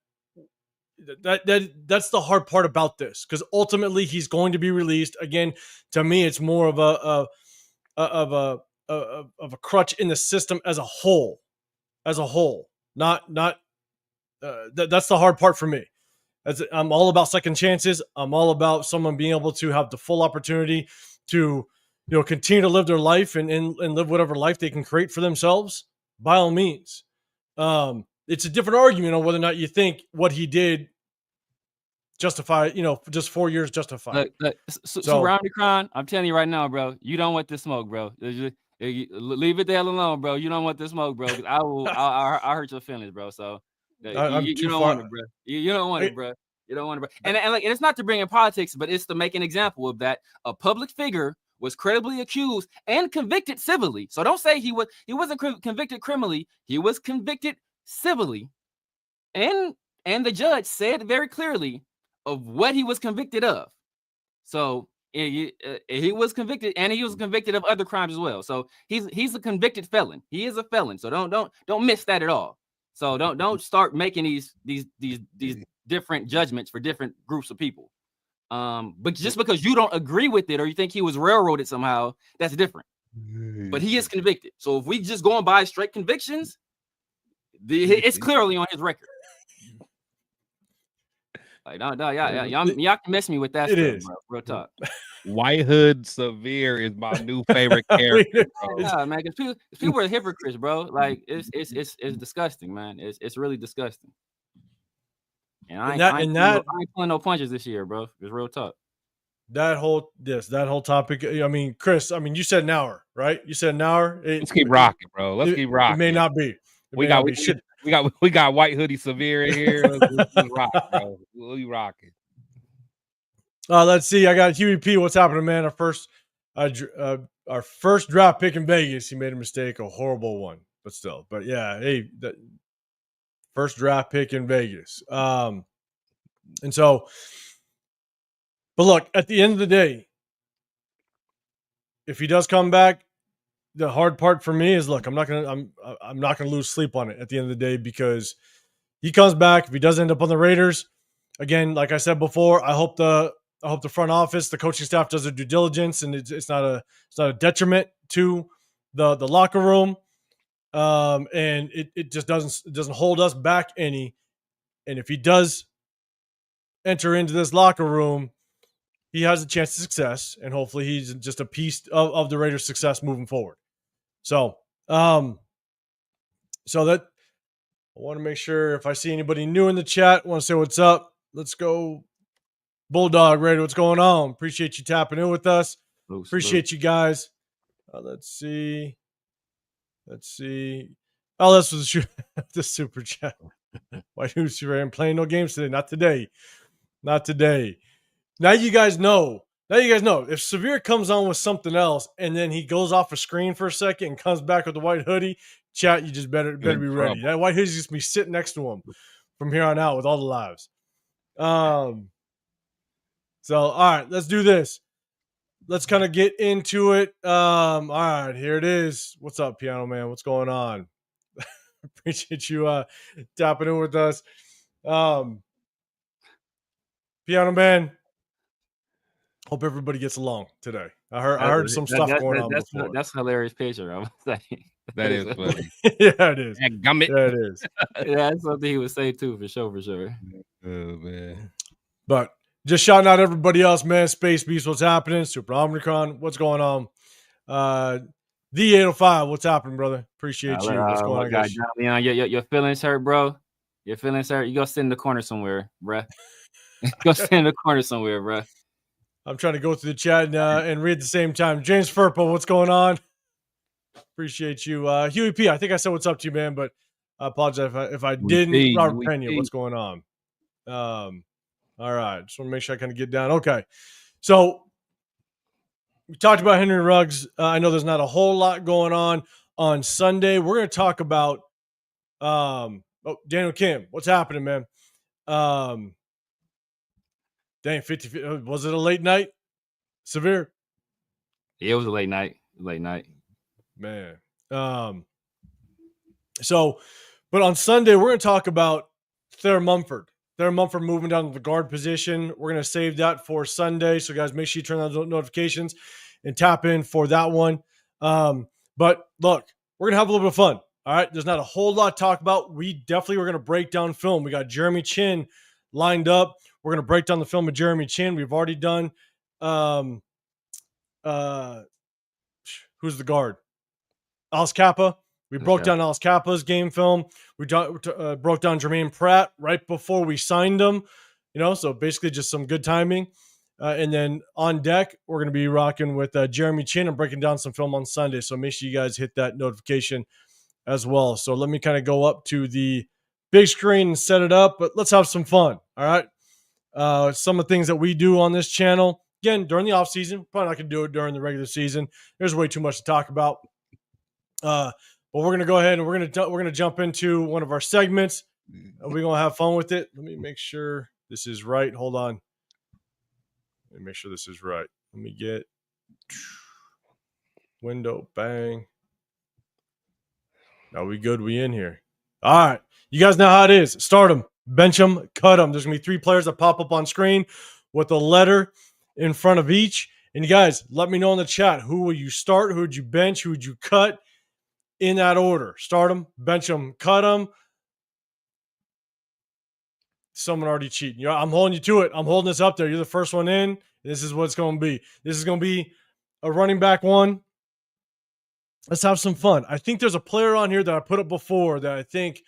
Speaker 1: the hard part about this because ultimately he's going to be released. Again, to me, it's more of a crutch in the system as a whole. Not that's the hard part for me. I'm all about second chances. I'm all about someone being able to have the full opportunity to, continue to live their life and live whatever life they can create for themselves. By all means, it's a different argument on whether or not you think what he did justify, just 4 years justified.
Speaker 3: So Roundy Cron, I'm telling you right now, bro, you don't want this smoke, bro. Leave it the hell alone, bro. You don't want this smoke, bro. I'll hurt your feelings, bro. So you don't want it, bro. You don't want it, bro. You don't want it, bro. And it's not to bring in politics, but it's to make an example of that. A public figure was credibly accused and convicted civilly. So don't say he wasn't convicted criminally. He was convicted civilly, and the judge said very clearly of what he was convicted of. So he was convicted, and he was convicted of other crimes as well. So he's a convicted felon. He is a felon. So don't miss that at all. So don't start making these different judgments for different groups of people. But just because you don't agree with it or you think he was railroaded somehow, that's different. But he is convicted. So if we just going by straight convictions, it's clearly on his record. Like, no, y'all can mess me with that stuff, bro. Real talk.
Speaker 2: White Hood Severe is my new favorite character, bro.
Speaker 3: Yeah, man, because people are hypocrites, bro. Like, it's disgusting, man. It's really disgusting. And I ain't pulling no punches this year, bro. It's real talk.
Speaker 1: That whole topic. I mean, Chris. I mean, you said an hour, right? You said an hour.
Speaker 2: Let's keep rocking, bro. Let's keep rocking.
Speaker 1: It may not be.
Speaker 2: We got White Hoodie Severe in here. Let's rock, bro. We'll be rocking.
Speaker 1: Let's see. I got Huey P. What's happening, man? Our first draft pick in Vegas. He made a mistake, a horrible one, but still. But yeah, hey, first draft pick in Vegas. And so, but look, at the end of the day, if he does come back, the hard part for me is, look, I'm not gonna lose sleep on it at the end of the day, because he comes back. If he does end up on the Raiders, again, like I said before, I hope the front office, the coaching staff, does their due diligence, and it's not a detriment to the locker room, and it just doesn't hold us back any. And if he does enter into this locker room, he has a chance of success, and hopefully he's just a piece of the Raiders' success moving forward. So, so that I want to make sure, if I see anybody new in the chat, want to say what's up. Let's go. Bulldog Raider, what's going on? Appreciate you tapping in with us. Appreciate you guys. Let's see. Oh, this was the super chat. Why who's I'm playing no games today? Not today. Now you guys know. If Severe comes on with something else and then he goes off a screen for a second and comes back with the white hoodie, chat, you just better be ready. That white hoodie's just be sitting next to him from here on out with all the lives. So, all right, let's do this. Let's kind of get into it. All right, here it is. What's up, Piano Man? What's going on? Appreciate you tapping in with us. Piano Man, hope everybody gets along today. I heard some stuff going on before.
Speaker 3: That's a hilarious picture. I was saying.
Speaker 2: That is funny.
Speaker 1: Yeah, it is.
Speaker 2: Gummit.
Speaker 1: Yeah, it is.
Speaker 3: Yeah, that's something he would say too, for sure.
Speaker 2: Oh, man.
Speaker 1: But just shouting out everybody else, man. Space Beast, what's happening? Super Omnicron, what's going on? The 805, what's happening, brother? Appreciate you. What's going on, guys?
Speaker 3: Leon, your feelings hurt, bro. Your feelings hurt. You go sit in the corner somewhere, bruh. Go sit in the corner somewhere, bruh.
Speaker 1: I'm trying to go through the chat and read at the same time. James Furpo, what's going on? Appreciate you. Huey P, I think I said what's up to you, man, but I apologize if I didn't. Robert Pena, what's going on? All right. Just want to make sure I kind of get down. Okay. So we talked about Henry Ruggs. I know there's not a whole lot going on Sunday. We're going to talk about Daniel Kim. What's happening, man? Dang, 50. Was it a late night? Severe?
Speaker 3: Yeah, it was a late night.
Speaker 1: Man. So, but on Sunday, we're going to talk about Thayer Mumford. Thayer Mumford moving down to the guard position. We're going to save that for Sunday. So, guys, make sure you turn on those notifications and tap in for that one. But look, we're going to have a little bit of fun. All right. There's not a whole lot to talk about. We definitely were going to break down film. We got Jeremy Chin lined up. We're going to break down the film of Jeremy Chin. We've already done who's the guard? Alice Kappa. We broke down Alice Kappa's game film. We broke down Jermaine Pratt right before we signed him. So basically just some good timing. And then on deck, we're going to be rocking with Jeremy Chin and breaking down some film on Sunday. So make sure you guys hit that notification as well. So let me kind of go up to the big screen and set it up, but let's have some fun. All right. Some of the things that we do on this channel, again, during the off season, probably not going to do it during the regular season. There's way too much to talk about. But we're going to go ahead and we're going to jump into one of our segments. We're going to have fun with it. Let me make sure this is right. Hold on. Let me make sure this is right. Let me get window, bang. Now we good. We in here. All right. You guys know how it is. Start them, bench them, cut them. There's going to be 3 players that pop up on screen with a letter in front of each. And you guys, let me know in the chat, who will you start? Who would you bench? Who would you cut? In that order. Start them, bench them, cut them. someone already cheating. I'm holding you to it. I'm holding this up there. You're the first one in. This is what it's going to be. This is going to be a running back one. Let's have some fun. I think there's a player on here that I put up before that I think,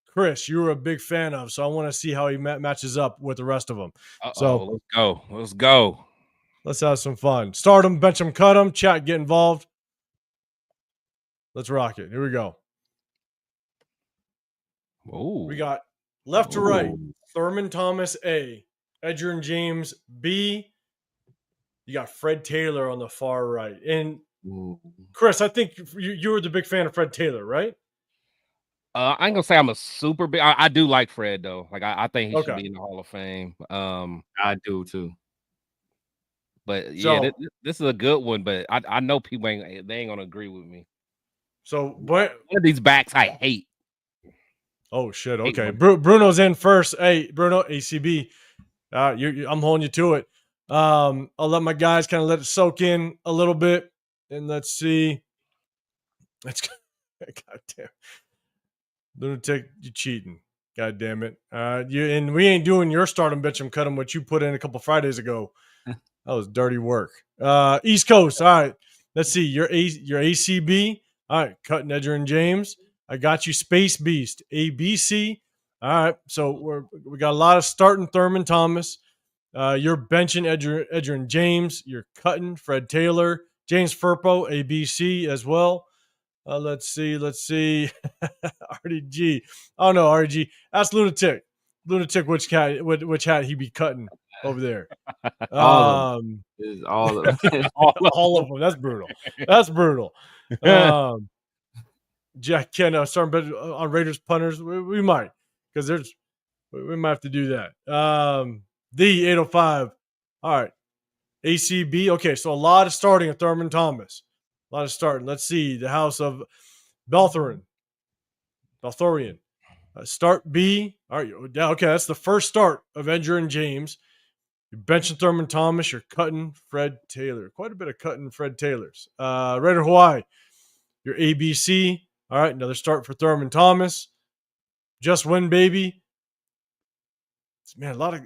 Speaker 1: Chris, you were a big fan of. So I want to see how he matches up with the rest of them. So
Speaker 2: let's go. Let's go.
Speaker 1: Let's have some fun. Start them, bench them, cut them. Chat, get involved. Let's rock it. Here we go.
Speaker 2: Ooh.
Speaker 1: We got left to right. Thurman Thomas, A. Edgerrin James, B. You got Fred Taylor on the far right. And Chris, I think you were the big fan of Fred Taylor, right?
Speaker 2: I ain't gonna say I'm a super big. I do like Fred though. Like I think he should be in the Hall of Fame.
Speaker 3: I do too.
Speaker 2: But yeah, this is a good one. But I know people ain't gonna agree with me.
Speaker 1: So one
Speaker 2: of these backs I hate.
Speaker 1: Oh shit! Okay, Bruno's in first. Hey, Bruno, ACB. I'm holding you to it. I'll let my guys kind of let it soak in a little bit, and let's see. Goddamn, Lunatic, you cheating? God damn it! And we ain't doing your start 'em, bitch 'em, cut 'em, what you put in a couple Fridays ago. That was dirty work. East Coast. All right, let's see. Your ACB. All right, cutting Edgerrin James. I got you, Space Beast, ABC. All right, so we got a lot of starting Thurman Thomas. You're benching Edgerrin James. You're cutting Fred Taylor, James Firpo, ABC as well. Let's see. RDG. Oh no, RDG. Ask Lunatic. Which hat he be cutting over there.
Speaker 3: All of them.
Speaker 1: All of them. That's brutal. Jack Kenna starting on Raiders punters. We might, because we might have to do that. The 805. All right. ACB. Okay, so a lot of starting at Thurman Thomas. A lot of starting. Let's see. The house of Balthorian. Start B. All right. Okay, that's the first start of Edgerrin James. You're benching Thurman Thomas. You're cutting Fred Taylor. Quite a bit of cutting Fred Taylors. Raider Hawaii. Your ABC. All right, another start for Thurman Thomas. Just win, baby. Man, a lot of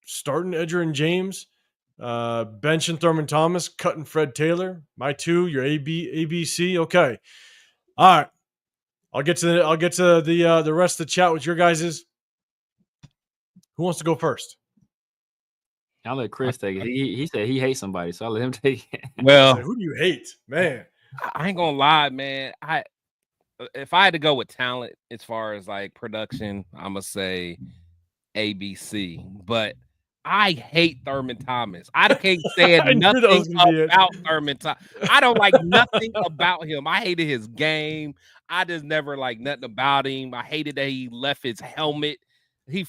Speaker 1: starting Edgerrin James, benching Thurman Thomas, cutting Fred Taylor. My two, your ABC. Okay, all right. I'll get to the rest of the chat with your guys's. Who wants to go first?
Speaker 3: I'll let Chris take it. He said he hates somebody, so I'll let him take it.
Speaker 2: Well,
Speaker 1: who do you hate, man?
Speaker 2: I ain't gonna lie, man. If I had to go with talent as far as like production, I'm gonna say ABC. But I hate Thurman Thomas. I can't stand nothing about Thurman Thomas. I don't like nothing about him. I hated his game. I just never liked nothing about him. I hated that he left his helmet. He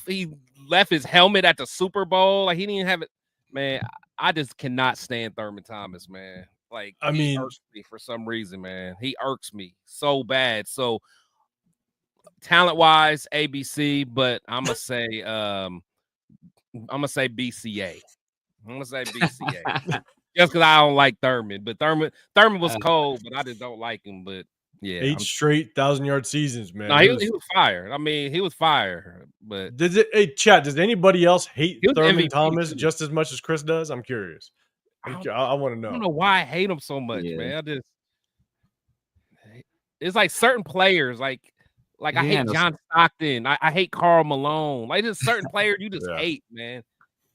Speaker 2: left his helmet at the Super Bowl. Like he didn't have it. Man, I just cannot stand Thurman Thomas, man. Like, he irks me for some reason, man. He irks me so bad. So, talent-wise, ABC, but I'm gonna say BCA. I'm gonna say BCA just because I don't like Thurman. But Thurman was cold, but I just don't like him. But yeah,
Speaker 1: 8 straight 1,000-yard seasons, man.
Speaker 2: No, he was fire. I mean, he was fire. But
Speaker 1: Chad, does anybody else hate Thurman Thomas just as much as Chris does? I'm curious. I want to know.
Speaker 2: I don't know why I hate him so much, man. It's like certain players, like I hate John Stockton. I hate Karl Malone. Like there's certain players you just hate, man.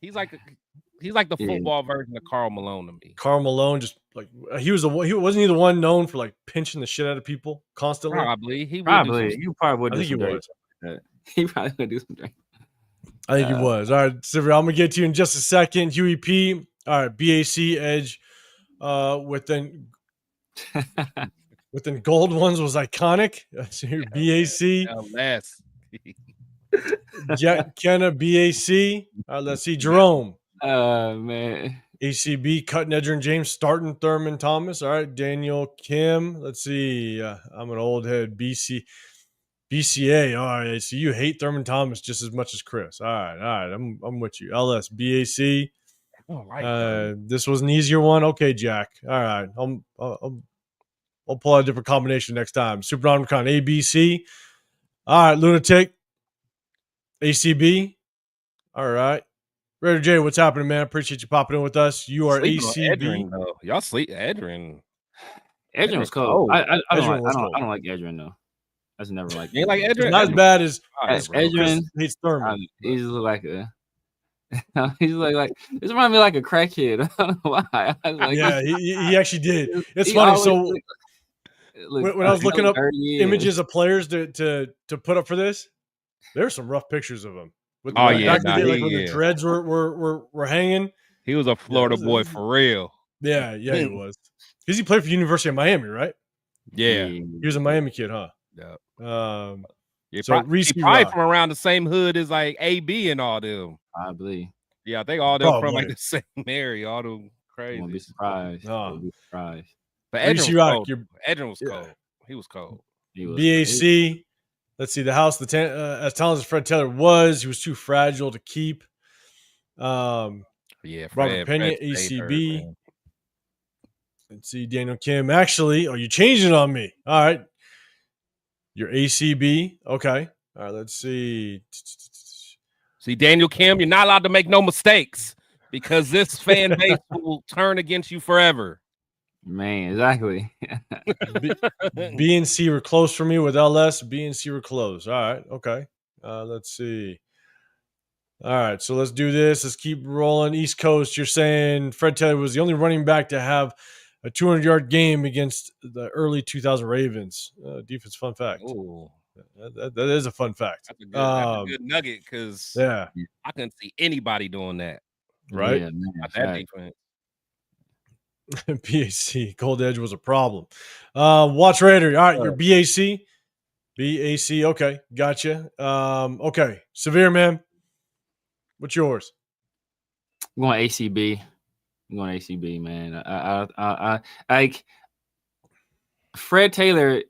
Speaker 2: He's like the football version of Karl Malone to me.
Speaker 1: Karl Malone, just like wasn't he the one known for like pinching the shit out of people constantly?
Speaker 2: Probably.
Speaker 3: You probably would.
Speaker 1: I think he was.
Speaker 3: He probably would do something.
Speaker 1: I think he was. All right, Sylvia, I'm gonna get to you in just a second. Huey P. All right, BAC Edge. Within gold ones was iconic. So your BAC.
Speaker 2: Less.
Speaker 1: Jack Kenna BAC. Let's see, Jerome.
Speaker 3: Man.
Speaker 1: ACB cutting Edgerrin James, starting Thurman Thomas. All right, Daniel Kim. Let's see. I'm an old head. BCA. All right, so you hate Thurman Thomas just as much as Chris. All right. I'm with you. LS BAC. This was an easier one. Okay, Jack. All right. I'll pull out a different combination next time. Super Omnicron ABC. All right, Lunatic. ACB. All right. Raider J, what's happening, man? Appreciate you popping in with us. You are ACB.
Speaker 2: Y'all sleep Edrin.
Speaker 3: Edrin was cold. I don't like Edrin though. That's never like.
Speaker 2: You like Edrin?
Speaker 1: It's not as bad as
Speaker 3: Edrin.
Speaker 1: He's Thurman.
Speaker 3: He just look like a. He's like this reminds me like a crackhead. I don't know why.
Speaker 1: Yeah, he actually did. It's funny. So when I was looking up images of players to put up for this, there's some rough pictures of him. When the dreads were hanging.
Speaker 2: He was a Florida boy for real.
Speaker 1: Yeah, he was. Because he played for University of Miami, right?
Speaker 2: Yeah,
Speaker 1: he was a Miami kid, huh?
Speaker 2: Yeah.
Speaker 1: So
Speaker 2: he's probably from around the same hood as like AB and all them.
Speaker 3: I believe.
Speaker 2: Yeah, I think all them from like the same area. All them crazy.
Speaker 3: Won't be surprised.
Speaker 1: No.
Speaker 3: Be surprised.
Speaker 2: But Edrin was cold. He was cold.
Speaker 1: BAC. Let's see. The house. As talented as Fred Taylor was, he was too fragile to keep. Robert Pena, ACB. Hurt, let's see. Daniel Kim. Actually, you changing on me? All right. Your ACB. Okay. All right. Let's see.
Speaker 2: See, Daniel Kim, you're not allowed to make no mistakes because this fan base will turn against you forever.
Speaker 3: Man, exactly.
Speaker 1: B and C were close for me with LS. B and C were close. All right. Okay. Let's see. All right. So let's do this. Let's keep rolling. East Coast, you're saying Fred Taylor was the only running back to have a 200-yard game against the early 2000 Ravens. Defense fun fact.
Speaker 2: Ooh.
Speaker 1: That is a fun fact.
Speaker 2: That's a good nugget because I couldn't see anybody doing that.
Speaker 1: Right?
Speaker 3: Yeah, man,
Speaker 2: that defense.
Speaker 1: BAC, Cold Edge was a problem. Watch Raider. All right, your BAC. BAC, okay. Gotcha. Okay. Severe, man. What's yours?
Speaker 3: I'm going ACB. Man. I like Fred Taylor.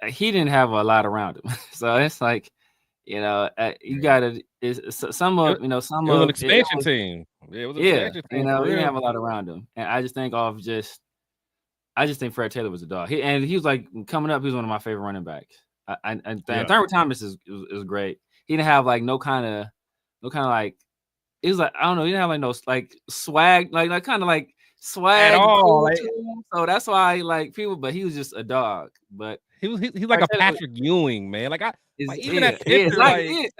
Speaker 3: He didn't have a lot around him, so it's like, you gotta. Some of an
Speaker 2: expansion team. Yeah, it was an expansion team.
Speaker 3: He didn't have a lot around him, and I just think Fred Taylor was a dog. He was like coming up. He was one of my favorite running backs. Thurman Thomas is great. He didn't have like no kind of like. It was like, I don't know. He didn't have like no like swag, like kind of like swag
Speaker 2: at all.
Speaker 3: So that's why like people. But he was just a dog. But
Speaker 2: he's like a Patrick Ewing, man. Like even that
Speaker 3: picture,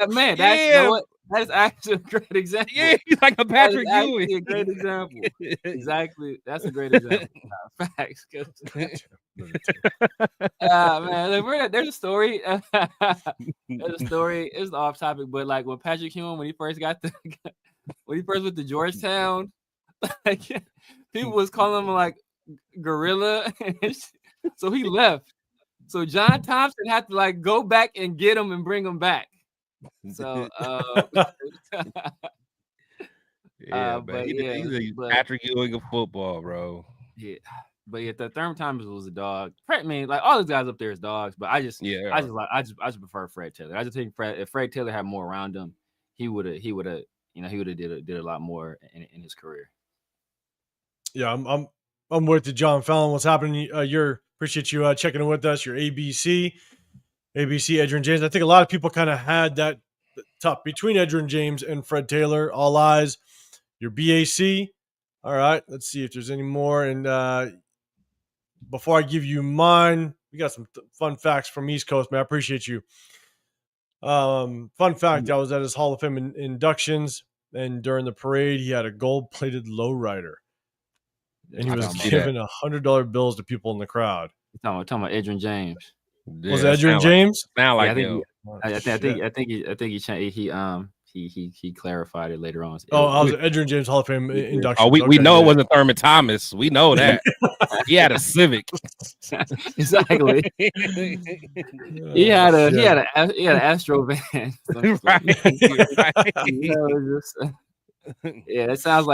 Speaker 3: man. That is actually a great example.
Speaker 2: Yeah, he's like a Patrick Ewing.
Speaker 3: A great example. Exactly. That's a great example. Facts. Man, there's a story. It's off topic, but like when Patrick Ewing, when he first went to Georgetown, like people was calling him like gorilla, so he left. So John Thompson had to like go back and get him and bring him back. So
Speaker 2: he's Patrick Ewing of football, bro.
Speaker 3: Yeah, but the Thurman Thomas was a dog. Fred, like all those guys up there is dogs, but I just prefer Fred Taylor. I just think if Fred Taylor had more around him, he would have did a lot more in his career.
Speaker 1: Yeah, I'm with you, John Fallon. What's happening? Appreciate you checking in with us. Your ABC, Edrin James. I think a lot of people kind of had that tough between Edrin James and Fred Taylor. All eyes. Your BAC. All right. Let's see if there's any more. And before I give you mine, we got some fun facts from East Coast, man. I appreciate you. Fun fact: I was at his Hall of Fame inductions, and during the parade, he had a gold-plated lowrider. And he was giving $100 bills to people in the crowd.
Speaker 3: Talking about Edrin James.
Speaker 1: Yeah, was it Edrin James?
Speaker 2: I
Speaker 3: think he clarified it later on.
Speaker 1: I was Edrin James Hall of Fame induction.
Speaker 2: Oh, we know it wasn't Thurman Thomas. We know that. He had a Civic.
Speaker 3: Exactly. He had an Astro van.
Speaker 2: Right.
Speaker 3: That sounds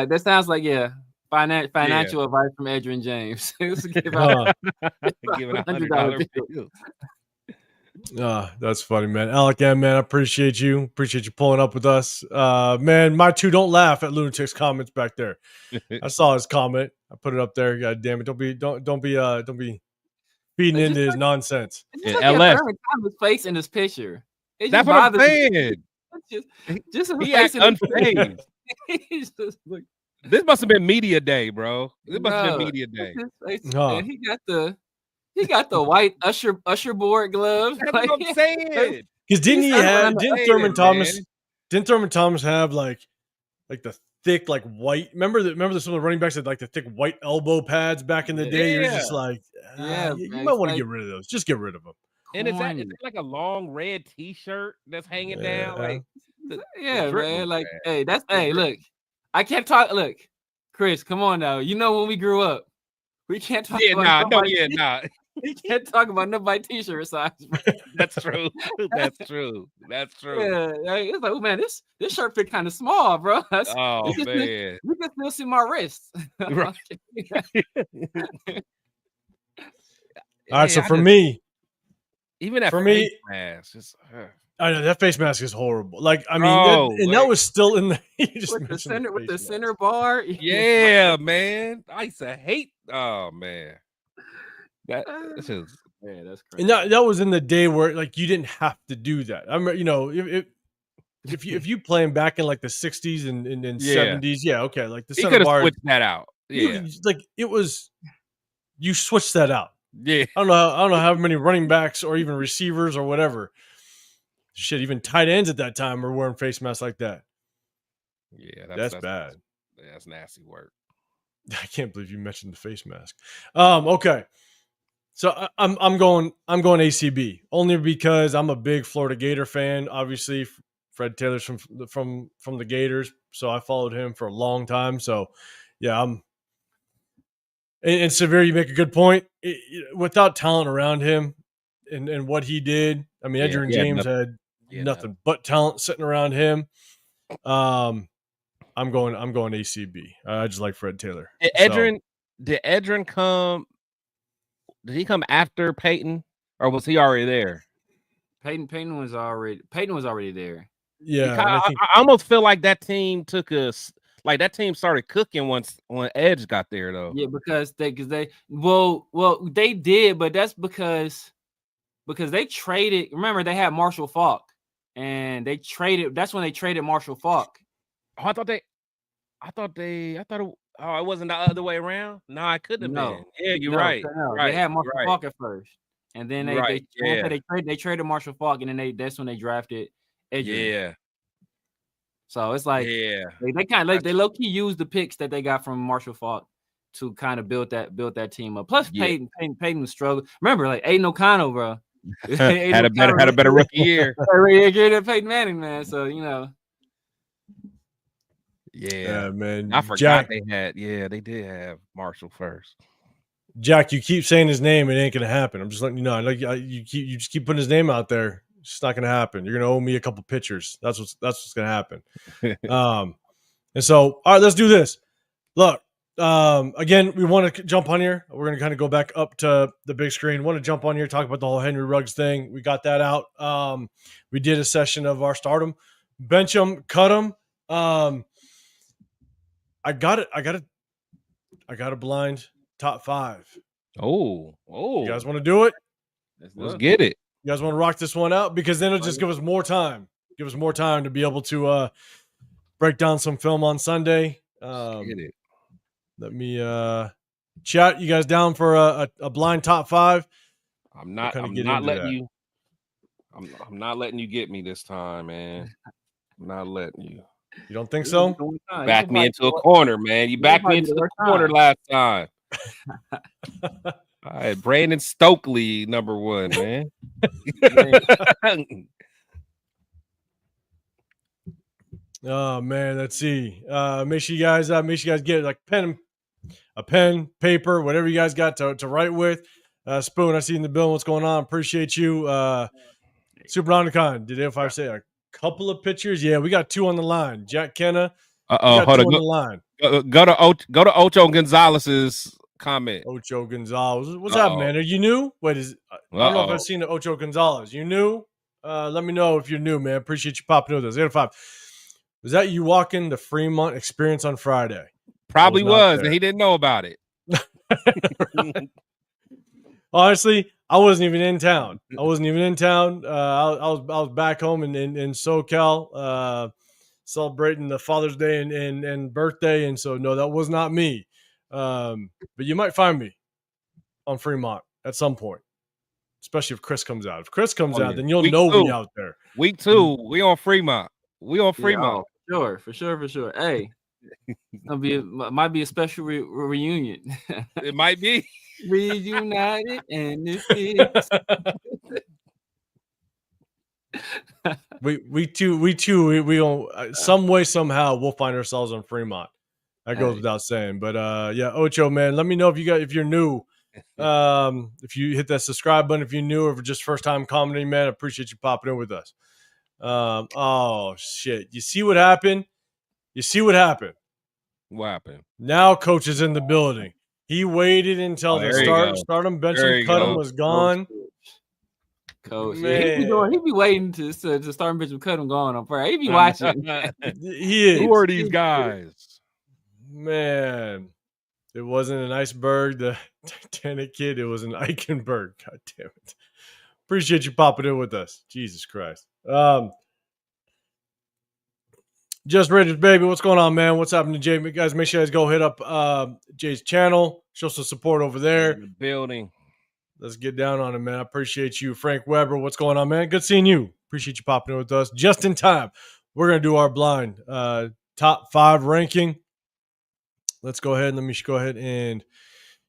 Speaker 3: like financial advice from Edrin James. Give $100
Speaker 1: bills. That's funny, man. Alec M, man, I appreciate you pulling up with us. Man, my two don't laugh at Lunatic's comments back there. I saw his comment. I put it up there. God damn it. Don't be feeding into his nonsense.
Speaker 3: LS. His face in this picture.
Speaker 2: That's what I'm saying.
Speaker 3: just
Speaker 2: he acts unfazed.
Speaker 3: He's just like,
Speaker 2: this must have been media day, bro. This must have been media day.
Speaker 3: And he got the white usher board gloves.
Speaker 2: That's what I'm saying.
Speaker 1: Because didn't Thurman Thomas have like the thick white? Remember some of the running backs had like the thick white elbow pads back in the day. You're just like, you might want to get rid of those. Just get rid of them.
Speaker 2: And is that like a long red T-shirt that's hanging down? Like,
Speaker 3: man. Like, hey, look, I can't talk. Look, Chris, come on now. You know when we grew up, we can't talk. We can't talk about nobody T-shirt size.
Speaker 2: That's true. That's true.
Speaker 3: Yeah, it's like, oh man, this shirt fit kind of small, bro.
Speaker 2: Man,
Speaker 3: you can still see my wrists.
Speaker 1: Right. All right, so for me,
Speaker 2: even that face mask,
Speaker 1: I know that face mask is horrible. Like, I mean, that was still in the
Speaker 3: with the center bar.
Speaker 2: Yeah, man. I used to hate. Oh man. That's crazy.
Speaker 1: And that was in the day where like you didn't have to do that. I remember, if you playing back in like the 60s and 70s, okay, like the center bar,
Speaker 2: switched that out. Yeah,
Speaker 1: you switched that out.
Speaker 2: Yeah,
Speaker 1: I don't know how many running backs or even receivers or whatever. Shit, even tight ends at that time were wearing face masks like that.
Speaker 2: Yeah,
Speaker 1: that's bad.
Speaker 2: That's nasty work.
Speaker 1: I can't believe you mentioned the face mask. Okay. So I'm going ACB only because I'm a big Florida Gator fan. Obviously, Fred Taylor's from the Gators, so I followed him for a long time. So, yeah, and Severe, you make a good point. Without talent around him and what he did, I mean, Edgerrin James had nothing but talent sitting around him. I'm going ACB. I just like Fred Taylor.
Speaker 2: Did Edgerrin come? Did he come after Peyton, or was he already there?
Speaker 3: Peyton was already there.
Speaker 1: Yeah,
Speaker 2: I almost feel like that team took us. Like that team started cooking when Edge got there, though.
Speaker 3: Yeah, because they did, but that's because they traded. Remember, they had Marshall Faulk, and they traded. That's when they traded Marshall Faulk.
Speaker 2: Oh, I thought it wasn't the other way around. No, it couldn't have been. Yeah, you're right.
Speaker 3: They had Marshall Faulk at first, and then they traded Marshall Faulk, and then that's when they drafted Edgerrin.
Speaker 2: Yeah.
Speaker 3: So it's like they kind of they low key used the picks that they got from Marshall Faulk to kind of build that team up. Plus Peyton was struggling. Remember, like Aiden O'Connell, bro,
Speaker 2: had a better rookie year.
Speaker 3: Peyton Manning, man. So
Speaker 2: Yeah,
Speaker 1: man.
Speaker 2: I forgot they did have Marshall first.
Speaker 1: Jack, you keep saying his name, it ain't gonna happen. I'm just letting you know. Like you just keep putting his name out there. It's just not gonna happen. You're gonna owe me a couple pictures. That's what's gonna happen. And so, all right, let's do this. Look, again, we want to jump on here. We're gonna kind of go back up to the big screen. Want to jump on here, talk about the whole Henry Ruggs thing. We got that out. We did a session of our stardom, bench them, cut them. I got a blind top 5.
Speaker 2: Oh!
Speaker 1: You guys want to do it?
Speaker 2: Let's get it.
Speaker 1: You guys want to rock this one out? Because then it'll just give us more time. Give us more time to be able to break down some film on Sunday.
Speaker 2: Let's get it.
Speaker 1: Let me chat. You guys down for a blind top 5?
Speaker 2: I'm not letting you get me this time, man. I'm not letting you.
Speaker 1: You don't think so?
Speaker 2: Back me into a corner, man. You backed me into the corner last time. All right, Brandon Stokely, number 1, man.
Speaker 1: Oh man, let's see. Make sure you guys get like a pen, paper, whatever you guys got to write with. Spoon, I see in the bill what's going on. Appreciate you. Super Nonicon, did if I say a couple of pictures? Yeah, we got 2 on the line. Jack Kenna.
Speaker 2: Hold on. The line. Go to Ocho Gonzalez's comment.
Speaker 1: Ocho Gonzalez. What's up, man? Are you new? Wait, I don't know if I've seen the Ocho Gonzalez. You new? Let me know if you're new, man. Appreciate you popping with us. 805. Was that you walking the Fremont experience on Friday?
Speaker 2: Probably was, and he didn't know about it.
Speaker 1: Honestly, I wasn't even in town. I was back home in SoCal, celebrating the Father's Day and birthday, and so no, that was not me. But you might find me on Fremont at some point, especially if Chris comes out. If Chris comes out, then you'll know we out there.
Speaker 2: Week 2, we on Fremont. We on Fremont.
Speaker 3: Yeah, for sure. Hey, might be a special reunion.
Speaker 2: It might be
Speaker 3: reunited, and it's
Speaker 1: we don't some way somehow we'll find ourselves on Fremont. That goes without saying. But yeah, Ocho, man, let me know if you're new. If you hit that subscribe button, if you're new, or if just first time commenting, man, I appreciate you popping in with us. Oh shit. You see what happened?
Speaker 2: What happened?
Speaker 1: Now coach is in the building. He waited until the start him, bench him, cut him was gone.
Speaker 3: Coach, yeah, he be waiting to start him, bench him, cut him gone on Friday. He be watching.
Speaker 1: He is.
Speaker 2: Who are these guys?
Speaker 1: Man, it wasn't an iceberg, the Titanic kid. It was an Eichenberg. God damn it. Appreciate you popping in with us. Jesus Christ. Just Raiders, baby. What's going on, man? What's happening, Jay? Guys, make sure you guys go hit up Jay's channel. Show some support over there.
Speaker 2: In the building.
Speaker 1: Let's get down on it, man. I appreciate you. Frank Weber, what's going on, man? Good seeing you. Appreciate you popping in with us. Just in time. We're going to do our blind top 5 ranking. Let's go ahead and let me go ahead and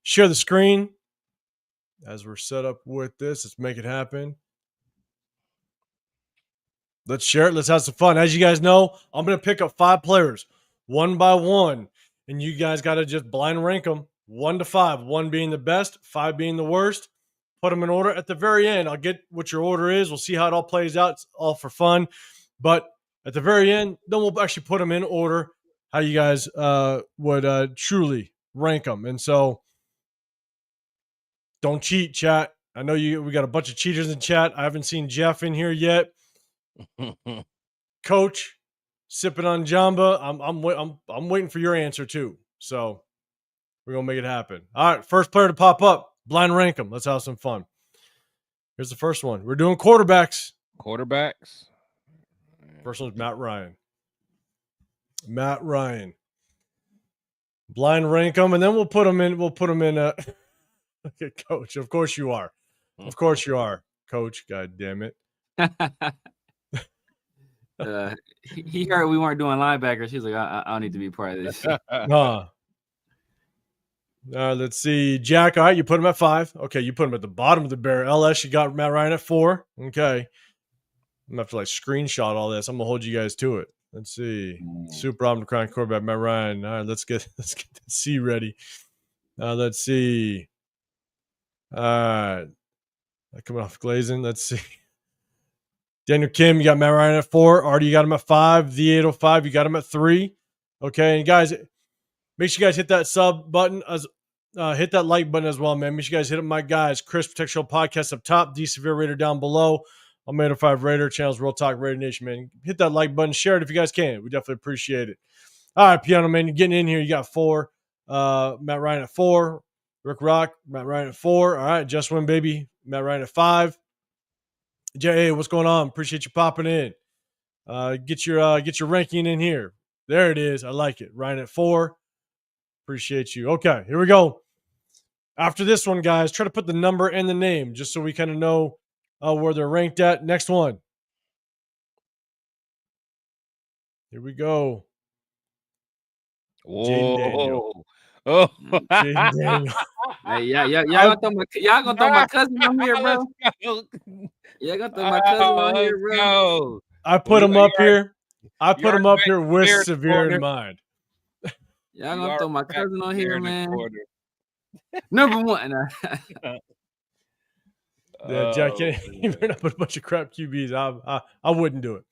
Speaker 1: share the screen as we're set up with this. Let's make it happen. Let's share it. Let's have some fun. As you guys know, I'm going to pick up 5 players one by one, and you guys got to just blind rank them 1 to 5, 1 being the best, 5 being the worst. Put them in order. At the very end, I'll get what your order is. We'll see how it all plays out. It's all for fun. But at the very end, then we'll actually put them in order how you guys would truly rank them. And so don't cheat, chat. I know we got a bunch of cheaters in chat. I haven't seen Jeff in here yet. Coach, sipping on Jamba. I'm waiting for your answer too. So we're gonna make it happen. All right, first player to pop up. Blind rank them. Let's have some fun. Here's the first one. We're doing quarterbacks. First one's Matt Ryan. Blind rank them, and then we'll put them in. Okay, Coach. Of course you are. Coach. God damn it.
Speaker 3: He heard we weren't doing linebackers. He's like, I don't need to be part of this.
Speaker 1: Let's see. Jack, all right, you put him at 5. Okay, you put him at the bottom of the barrel. LS, you got Matt Ryan at 4. Okay. I'm going to have to screenshot all this. I'm going to hold you guys to it. Let's see. Super Omnicron quarterback, Matt Ryan. All right, let's get the C ready. Let's see. All right. Coming off glazing. Let's see. Daniel Kim, you got Matt Ryan at 4. Artie, you got him at 5. The805, you got him at 3. Okay, and guys, make sure you guys hit that sub button, hit that like button as well, man. Make sure you guys hit up my guys, Chris Protect Show Podcast up top, D Severe Raider down below. I'm 805 Raider, channels Real Talk Raider Nation, man. Hit that like button, share it if you guys can. We definitely appreciate it. All right, Piano Man, you're getting in here. You got 4. Matt Ryan at 4. Rick Rock, Matt Ryan at 4. All right, Just Win, baby. Matt Ryan at 5. Jay, what's going on? Appreciate you popping in. Get your ranking in here. There it is. I like it. Ryan at 4. Appreciate you. Okay, here we go. After this one, guys, try to put the number and the name just so we kind of know where they're ranked at. Next one. Here we go.
Speaker 2: Whoa.
Speaker 3: Oh, hey, y'all gonna throw my cousin on here, bro? Y'all gonna throw my cousin on here, bro?
Speaker 1: I put him up here. I put him up here with Severe in mind.
Speaker 3: Y'all gonna throw my cousin on here, man? Number 1.
Speaker 1: Yeah, Jack, you better not put a bunch of crap QBs. I wouldn't do it.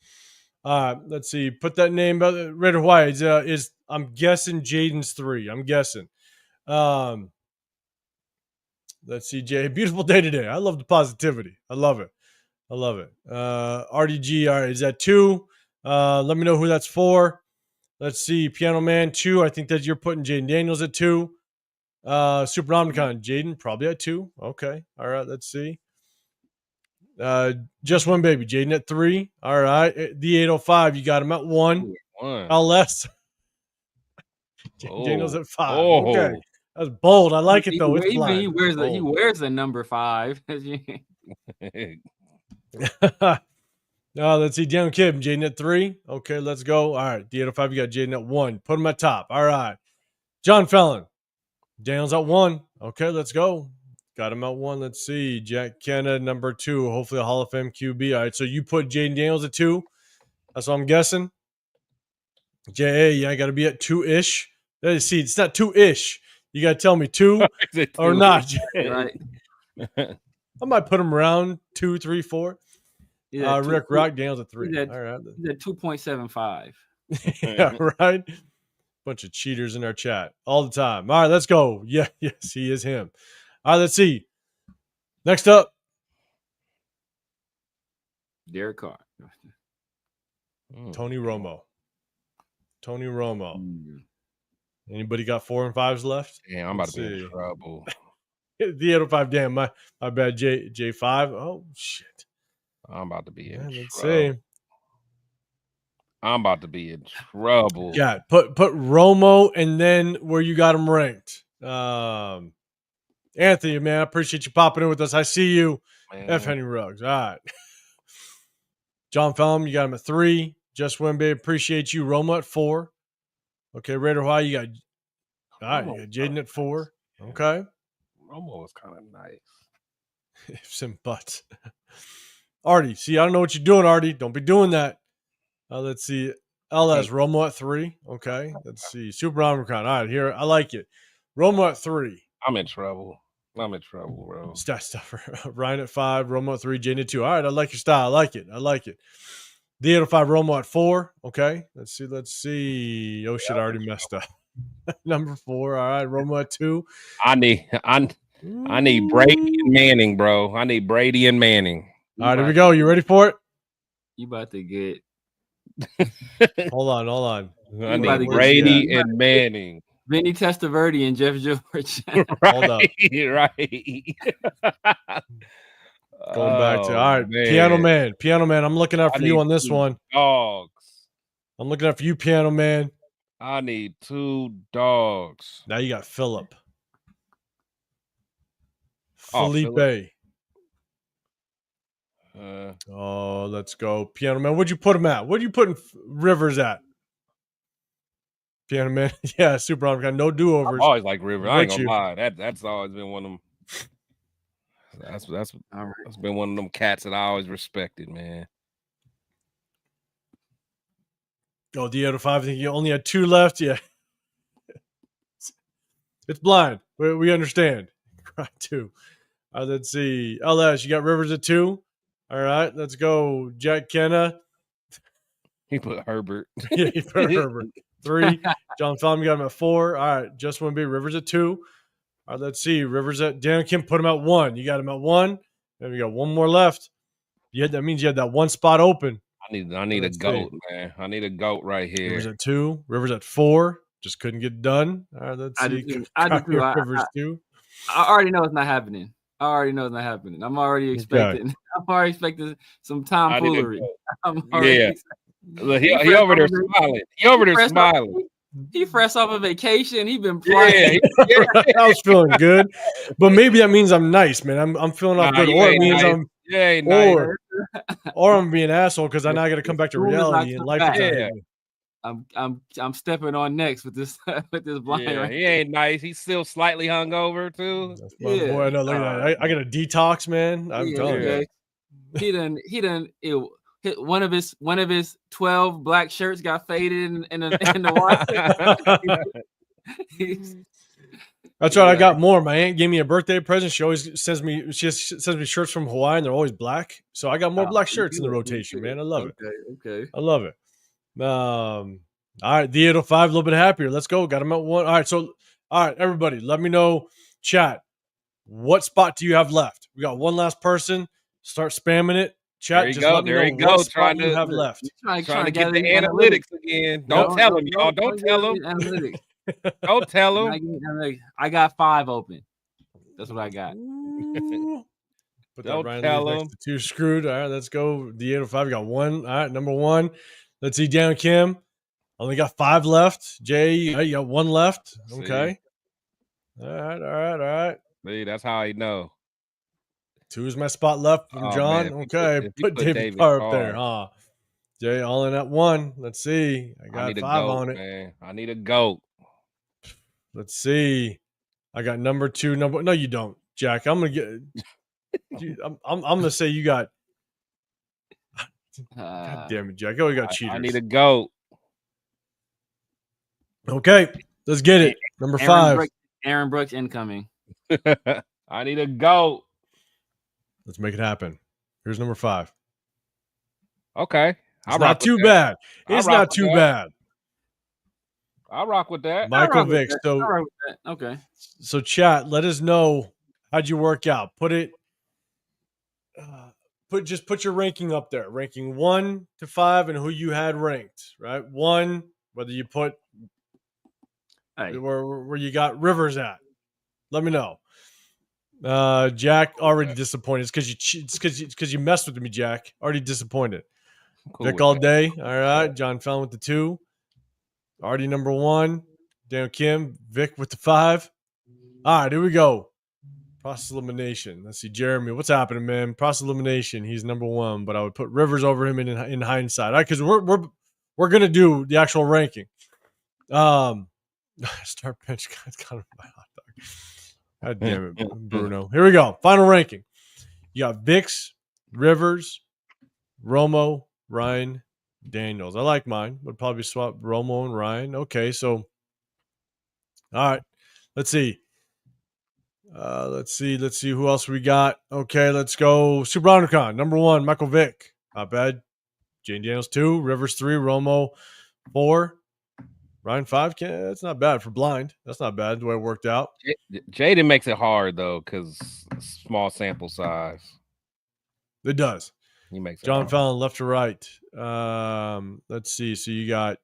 Speaker 1: Let's see. Put that name. Red or white is I'm guessing Jaden's 3. I'm guessing. Let's see, Jay. Beautiful day today. I love the positivity. I love it. RDG. All right, is that 2? Let me know who that's for. Let's see. Piano Man 2. I think that you're putting Jaden Daniels at 2. Super Omnicon, Jaden probably at 2. Okay. All right. Let's see. Just one baby, Jaden at 3. All right. The 805, you got him at 1. LS. Daniel's at 5. Okay. That's bold. I like it though. It's blind.
Speaker 3: He wears a number 5.
Speaker 1: Let's see. Daniel Kidd, Jaden at 3. Okay, let's go. All right. The 805, you got Jaden at 1. Put him at top. All right. John Fallon. Daniel's at 1. Okay, let's go. Got him at 1. Let's see. Jack Kenna, number 2. Hopefully a Hall of Fame QB. All right, so you put Jaden Daniels at 2. That's what I'm guessing. JA, yeah, I got to be at 2-ish. See, it's not 2-ish. You got to tell me 2 or not.
Speaker 3: Right.
Speaker 1: I might put him around 2, 3, 4. Rick Rock, Daniels at 3. All right.
Speaker 3: He's at 2.75.
Speaker 1: Yeah, right. Bunch of cheaters in our chat all the time. All right, let's go. Yeah, yes, he is him. All right, let's see. Next up,
Speaker 3: Derek Carr.
Speaker 1: Tony Romo. Anybody got 4 and 5s left?
Speaker 2: Yeah, I'm about to be in trouble.
Speaker 1: The 805, damn, my bad. J5. Oh shit.
Speaker 2: I'm about to be in trouble.
Speaker 1: Let's see.
Speaker 2: I'm about to be in trouble.
Speaker 1: Yeah, put Romo and then where you got him ranked. Anthony, man, I appreciate you popping in with us. I see you. Man. F. Henry Ruggs. All right. John Fellum, you got him at 3. Just Wimby, appreciate you. Romo at 4. Okay, Raider High, you got you got Jaden at 4. Okay.
Speaker 2: Romo was kind of nice.
Speaker 1: Ifs and buts. Artie, see, I don't know what you're doing, Artie. Don't be doing that. Let's see. LS, Romo at 3. Okay. Let's see. Super Omicron. All right, here. I like it. Romo at 3.
Speaker 2: I'm in trouble, bro.
Speaker 1: Stat stuffer. Ryan at 5. Romo at 3. Jaden at 2. All right, I like your style. I like it. The 805, Romo at 4. Okay. Let's see. Oh, shit, I already messed up. Number 4. All right, Romo at 2.
Speaker 2: I need Brady and Manning, bro. I need Brady and Manning.
Speaker 1: All right, here we go. You ready for it?
Speaker 3: You about to get.
Speaker 1: Hold on.
Speaker 2: I need Brady and Manning.
Speaker 3: Vinny Testaverde and Jeff George.
Speaker 1: Hold up.
Speaker 2: Right.
Speaker 1: Going back to all right, man. Piano Man. I'm looking out for you on this one.
Speaker 2: Dogs.
Speaker 1: I'm looking out for you, Piano Man.
Speaker 2: I need 2 dogs.
Speaker 1: Now you got Philip.
Speaker 2: Felipe.
Speaker 1: Let's go. Piano Man. What'd you put him at? What are you putting Rivers at? Piano Man. Yeah, super on. No do-overs.
Speaker 2: I always like Rivers. I ain't gonna lie. That's always been one of them. That's been one of them cats that I always respected, man.
Speaker 1: Oh, the 805. I think you only had 2 left. Yeah. It's blind. We understand. Right, 2. Let's see. LS, you got Rivers at 2. All right, let's go. Jack Kenna.
Speaker 2: He put Herbert.
Speaker 1: Yeah, he put Herbert. 3. John Fellum, you got him at 4. All right, just want to be Rivers at 2. All right, let's see. Rivers at Dan Kim, put him at 1. You got him at 1. And we got 1 more left. That means you had that 1 spot open.
Speaker 2: I need a goat, man. I need a goat right here.
Speaker 1: Rivers at 2. Rivers at 4. Just couldn't get done. All right, let's see.
Speaker 3: Rivers 2. I already know it's not happening. I'm already expecting. Okay. I'm already expecting some tomfoolery.
Speaker 2: He over there smiling.
Speaker 3: He fresh off a vacation. He been playing.
Speaker 1: Yeah. I was feeling good, but maybe that means I'm nice, man. I'm feeling off good, or it means
Speaker 2: nice.
Speaker 1: or I'm being an asshole because I now got to come back to reality and life.
Speaker 3: I'm stepping on next with this blind.
Speaker 2: Yeah, he ain't nice. He's still slightly hungover too.
Speaker 1: That's my boy. No, look at that. I got a detox, man. I'm telling you.
Speaker 3: He done. One of his 12 black shirts got faded in the wash.
Speaker 1: That's right. I got more. My aunt gave me a birthday present. She always sends me shirts from Hawaii, and they're always black. So I got more black shirts in the rotation, man. I love it.
Speaker 3: Okay.
Speaker 1: I love it. All right, the 805, a little bit happier. Let's go. Got him at 1. All right, everybody, let me know, chat. What spot do you have left? We got one last person. Start spamming it. Chat, just let me know what spot you have left.
Speaker 2: Trying to get the analytics again. Don't tell them, y'all. Don't tell them. Don't tell him.
Speaker 3: I got 5 open. That's what I got.
Speaker 1: Put that right next to 2 screwed. All right, let's go. The 805 got 1. All right, number 1. Let's see, Dan Kim. Only got 5 left. Jay, you got 1 left. Okay. All right.
Speaker 2: See, that's how I know.
Speaker 1: 2 is my spot left from John.
Speaker 2: Man,
Speaker 1: okay, put David Carr up there. Jay, all in at 1. Let's see. I got 5 on it.
Speaker 2: Man. I need a goat.
Speaker 1: Let's see. I got number 2. No, you don't, Jack. I'm gonna get. I'm gonna say you got. God damn it, Jack! Oh, you got cheaters.
Speaker 2: I need a goat.
Speaker 1: Okay, let's get it. Number 5.
Speaker 3: Aaron Brooks incoming.
Speaker 2: I need a goat.
Speaker 1: Let's make it happen. Here's number 5.
Speaker 2: Okay.
Speaker 1: It's not too bad. It's not too bad.
Speaker 2: I'll rock with that.
Speaker 1: Michael Vick.
Speaker 3: Okay.
Speaker 1: So chat, let us know how'd you work out. Put your ranking up there. Ranking 1 to 5 and who you had ranked, right? 1, whether you put where you got Rivers at. Let me know. Jack already disappointed. It's because you messed with me, Jack. Already disappointed. Cool Vic all day. All right. John Fallon with the 2. Already number 1. Dan Kim. Vic with the 5. All right, here we go. Process elimination. Let's see, Jeremy. What's happening, man? Process elimination. He's number 1, but I would put Rivers over him in hindsight. All right, because we're gonna do the actual ranking. Start bench guy's kind of my hot dog. God damn it, Bruno. Here we go. Final ranking. You got Vicks, Rivers, Romo, Ryan, Daniels. I like mine. Would probably swap Romo and Ryan. Okay, so all right. Let's see. Let's see who else we got. Okay, let's go. Super Undercon, number 1, Michael Vick. Not bad. Jane Daniels 2, Rivers 3, Romo 4, Ryan 5. That's not bad for blind. That's not bad the way it worked out.
Speaker 2: Jaden makes it hard though, because small sample size.
Speaker 1: It does.
Speaker 2: He makes it
Speaker 1: John
Speaker 2: hard.
Speaker 1: Fallon left to right. Let's see. So you got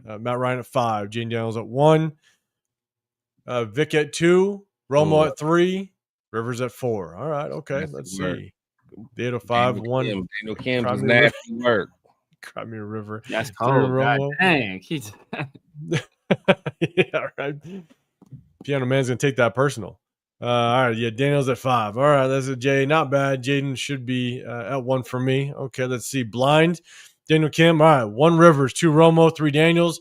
Speaker 1: Matt Ryan at 5, Jane Daniels at 1, Vic at 2, Romo at 3, Rivers at 4. All right, okay. Let's see. The 805, 1.
Speaker 2: Daniel Kim's was nasty work.
Speaker 1: Cry me a river.
Speaker 3: That's cold. Romo. Dang.
Speaker 1: Yeah, right. Piano Man's gonna take that personal. All right, yeah. Daniel's at 5. All right, that's a J. Not bad. Jaden should be at 1 for me. Okay, let's see. Blind. Daniel Kim. All right, 1 Rivers, 2 Romo, 3 Daniels,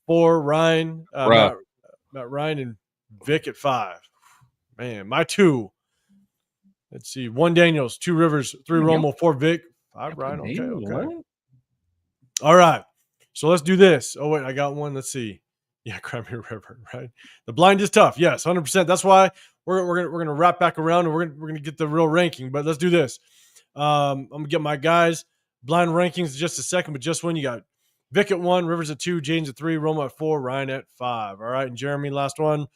Speaker 1: 4 Ryan. Matt Ryan and Vic at 5. Man, my 2. Let's see. 1 Daniels, 2 Rivers, 3 Romo, 4 Vic, 5 Ryan. Okay. All right. So let's do this. Oh, wait, I got 1. Let's see. Yeah, Cry Me a River, right? The blind is tough. Yes, 100%. That's why we're gonna wrap back around and we're gonna get the real ranking. But let's do this. I'm gonna get my guys blind rankings in just a second. But just when you got Vic at 1, Rivers at 2, James at 3, Romo at 4, Ryan at 5. All right, and Jeremy, last one.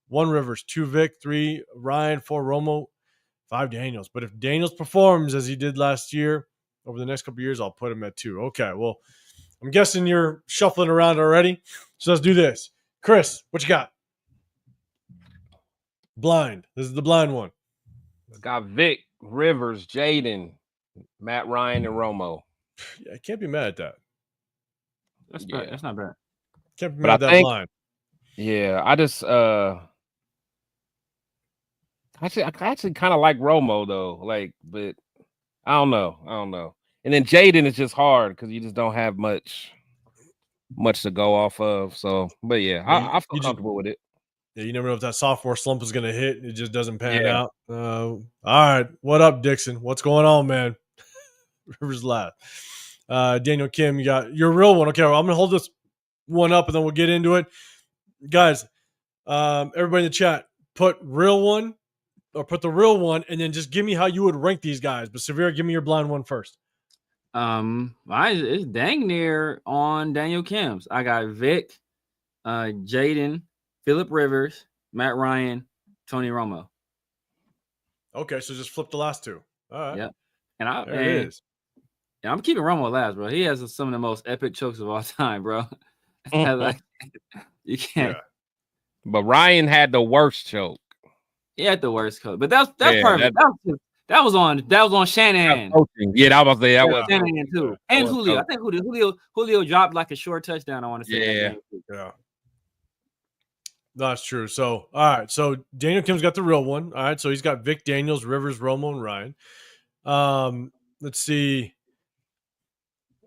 Speaker 1: 1 Rivers, 2 Vic, 3 Ryan, 4 Romo, 5 Daniels. But if Daniels performs as he did last year over the next couple of years, I'll put him at 2. Okay, well, I'm guessing you're shuffling around already. So let's do this. Chris, what you got? Blind. This is the blind one.
Speaker 2: Got Vic, Rivers, Jaden, Matt Ryan, and Romo.
Speaker 1: Yeah, I can't be mad at that.
Speaker 3: That's not bad.
Speaker 1: Can't be mad at that blind.
Speaker 2: Yeah, I just I actually kind of like Romo though. But I don't know. And then Jaden is just hard because you just don't have much to go off of. So, but yeah, I feel comfortable with it.
Speaker 1: Yeah, you never know if that sophomore slump is going to hit. It just doesn't pan out. All right. What up, Dixon? What's going on, man? Rivers last. Daniel Kim, you got your real one. Okay, well, I'm going to hold this one up and then we'll get into it. Guys, everybody in the chat, put the real one and then just give me how you would rank these guys. But Severe, give me your blind one first.
Speaker 3: It's dang near on Daniel Kim's. I got Vic, Jaden, Phillip Rivers, Matt Ryan, Tony Romo.
Speaker 1: Okay, so just flip the last 2. All right.
Speaker 3: Yeah. And I'm keeping Romo last, bro. He has some of the most epic chokes of all time, bro. You can't.
Speaker 1: Yeah.
Speaker 2: But Ryan had the worst choke.
Speaker 3: He had the worst coach, but that's perfect. That was on Shanahan.
Speaker 2: Yeah, that was there. That was
Speaker 3: Shanahan too, and Julio. I think Julio dropped like a short touchdown. I want to say that game.
Speaker 1: Yeah. That's true. So, all right. So Daniel Kim's got the real one. All right. So he's got Vic, Daniels, Rivers, Romo, and Ryan. Let's see.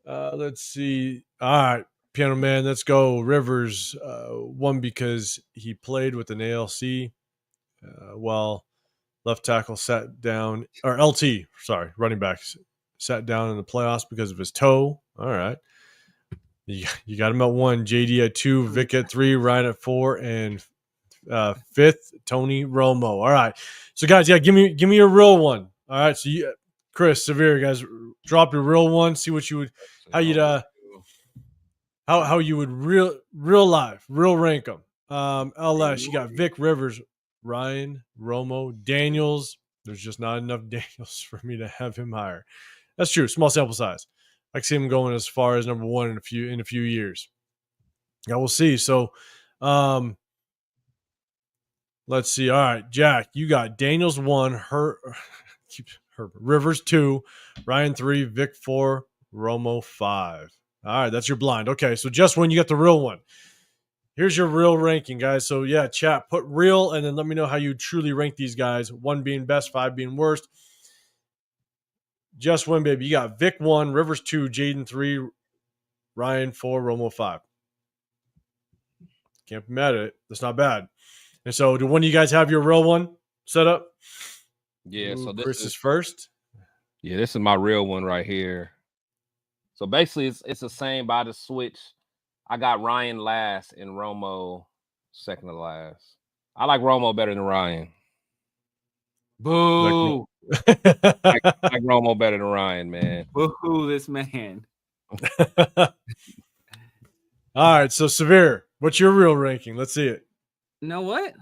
Speaker 1: All right, Piano Man. Let's go Rivers. One because he played with an ALC while left tackle sat down, or LT. Sorry, running back sat down in the playoffs because of his toe. All right. You got him at 1, JD at 2, Vic at 3, Ryan at 4, and 5th, Tony Romo. All right. So guys, give me your real one. All right. So Chris, Severe, guys, drop your real one. See what you would, how you would real rank them. LS, you got Vic, Rivers, Ryan, Romo, Daniels. There's just not enough Daniels for me to have him higher. That's true. Small sample size. I can see him going as far as number 1 in a few years. Yeah, we'll see. So, let's see. All right, Jack, you got Daniels 1, Rivers 2, Ryan 3, Vic 4, Romo 5. All right, that's your blind. Okay, so just when you got the real one. Here's your real ranking, guys. So, yeah, chat, put real, and then let me know how you truly rank these guys. 1 being best, 5 being worst. Just win, baby. You got Vic 1, Rivers 2, Jaden 3, Ryan 4, Romo 5. Can't be mad at it. That's not bad. And so, do one of you guys have your real one set up?
Speaker 2: Yeah.
Speaker 1: Ooh,
Speaker 2: so this
Speaker 1: Chris is first.
Speaker 2: Yeah, this is my real one right here. So basically, it's the same by the switch. I got Ryan last and Romo second to last. I like Romo better than Ryan.
Speaker 3: Boo!
Speaker 2: I like Romo better than Ryan, man.
Speaker 3: Boo! This man.
Speaker 1: All right, so Severe, what's your real ranking? Let's see it.
Speaker 3: You know what?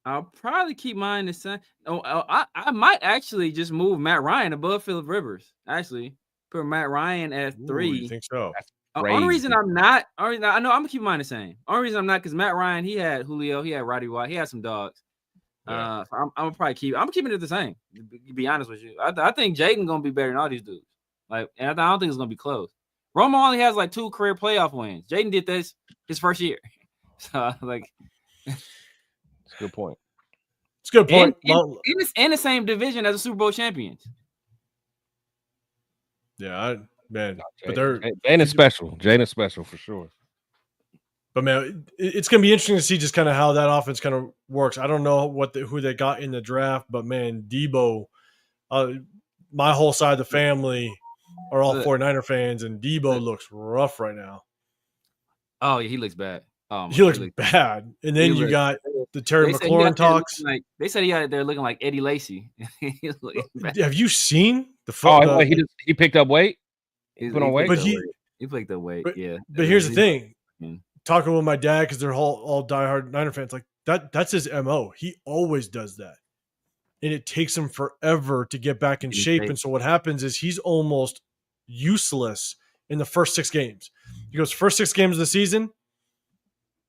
Speaker 3: I'll probably keep mine the same. I might actually just move Matt Ryan above Phillip Rivers. Actually, put Matt Ryan at 3.
Speaker 1: You think so?
Speaker 3: Only reason I'm not. I know I'm gonna keep mine the same. Only reason I'm not because Matt Ryan, he had Julio, he had Roddy White, he had some dogs. Yeah. So I'm gonna probably keep. I'm keeping it the same. To be honest with you, I think Jaden gonna be better than all these dudes. And I don't think it's gonna be close. Romo only has like 2 career playoff wins. Jaden did this his first year, so like.
Speaker 2: That's a good point.
Speaker 1: It's a good point.
Speaker 3: In the same division as the Super Bowl champions.
Speaker 1: Yeah, but
Speaker 2: Jaden is special. Jaden is special for sure.
Speaker 1: But man, it's going to be interesting to see just kind of how that offense kind of works. I don't know who they got in the draft, but man, Debo, my whole side of the family are all 49er fans, and Debo looks rough right now.
Speaker 3: Oh, yeah, he looks bad.
Speaker 1: He looks bad. And then you got the Terry McLaurin talks.
Speaker 3: They said he out there looking like Eddie Lacy.
Speaker 1: Have you seen the
Speaker 2: photo? He picked up weight?
Speaker 3: He put on weight? He picked up weight, yeah.
Speaker 1: But here's the thing. Talking with my dad, because they're all diehard Niner fans, like that's his MO. He always does that. And it takes him forever to get back in shape. And so what happens is he's almost useless in the first 6 games. He goes, first 6 games of the season,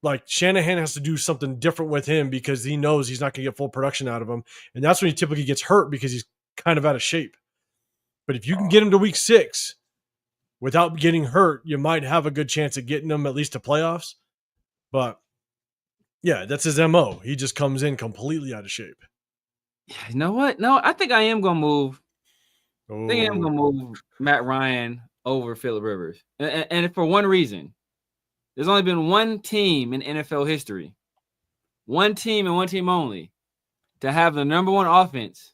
Speaker 1: like Shanahan has to do something different with him because he knows he's not going to get full production out of him. And that's when he typically gets hurt because he's kind of out of shape. But if you can get him to week 6 without getting hurt, you might have a good chance of getting him at least to playoffs. But yeah, that's his MO. He just comes in completely out of shape.
Speaker 3: Yeah, you know what? No, I think I am going to move. I think I am going to move Matt Ryan over Phillip Rivers. And for one reason. There's only been one team in NFL history, one team and one team only, to have the number 1 offense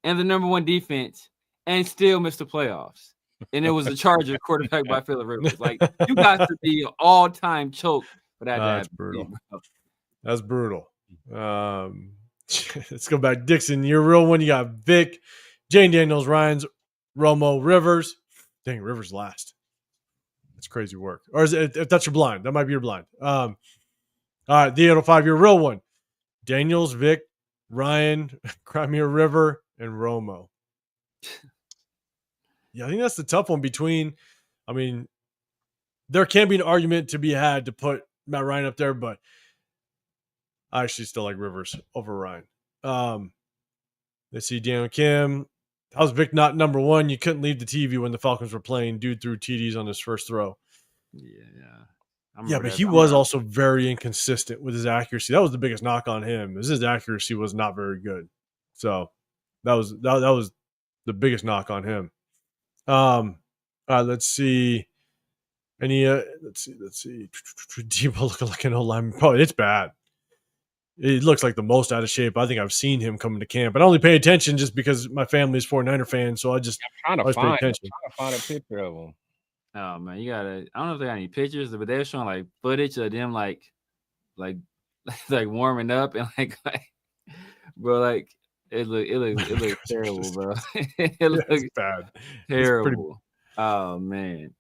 Speaker 3: and the number 1 defense and still miss the playoffs. And it was the Chargers quarterback by Phillip Rivers. Like, you got to be an all-time choke for that.
Speaker 1: That's brutal. That's brutal. Let's go back. Dixon, your real one. You got Vic, Jane Daniels, Ryan's, Romo, Rivers. Dang, Rivers last. That's crazy work. Or is it, if that's your blind, that might be your blind. All right, the 805, your real one. Daniels, Vic, Ryan, Crimea River, and Romo. Yeah, I think that's the tough one between, I mean, there can be an argument to be had to put Matt Ryan up there, but I actually still like Rivers over Ryan. Let's see, Daniel Kim. How's Vic not number one? You couldn't leave the TV when the Falcons were playing. Dude threw TDs on his first throw.
Speaker 3: Yeah,
Speaker 1: but he was also very inconsistent with his accuracy. That was the biggest knock on him. His accuracy was not very good. So that was the biggest knock on him. Let's see. Any let's see. Debo looking like an old lineman. Probably it's bad. It looks like the most out of shape I think I've seen him coming to camp. And I only pay attention just because my family's 49er fans, so I just always pay attention.
Speaker 2: I'm trying to find a picture of him.
Speaker 3: Oh man, you gotta. I don't know if they got any pictures, but they were showing like footage of them like warming up and like bro, like it looks terrible, bro. It looks
Speaker 1: bad,
Speaker 3: terrible. Oh man,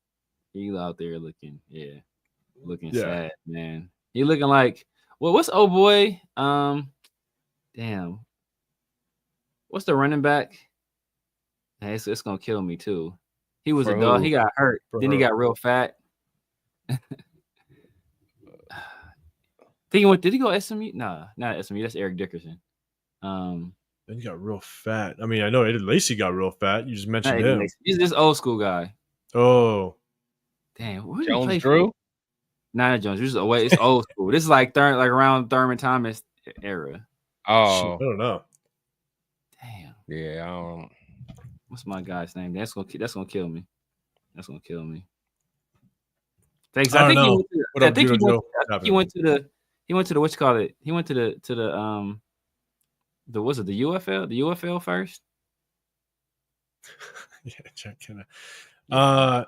Speaker 3: he out there looking sad, man. He looking like what's old boy? Damn, what's the running back? Hey, it's gonna kill me too. He was a dog. He got hurt. Then he got real fat. Did he go SMU? Nah, not SMU. That's Eric Dickerson.
Speaker 1: Then he got real fat. I mean, I know Eddie Lacy got real fat. You just mentioned him.
Speaker 3: He's this old school guy.
Speaker 1: Oh,
Speaker 3: damn.
Speaker 2: Jones Drew?
Speaker 3: Not Jones. It's old school. This is like around Thurman Thomas era.
Speaker 2: Oh,
Speaker 1: I don't know.
Speaker 3: Damn.
Speaker 2: Yeah, I don't.
Speaker 3: What's my guy's name? That's gonna kill me. That's gonna kill me. Thanks. I think he went to the what you call it? He went to the was it the UFL? The UFL first?
Speaker 1: Yeah, checking it. I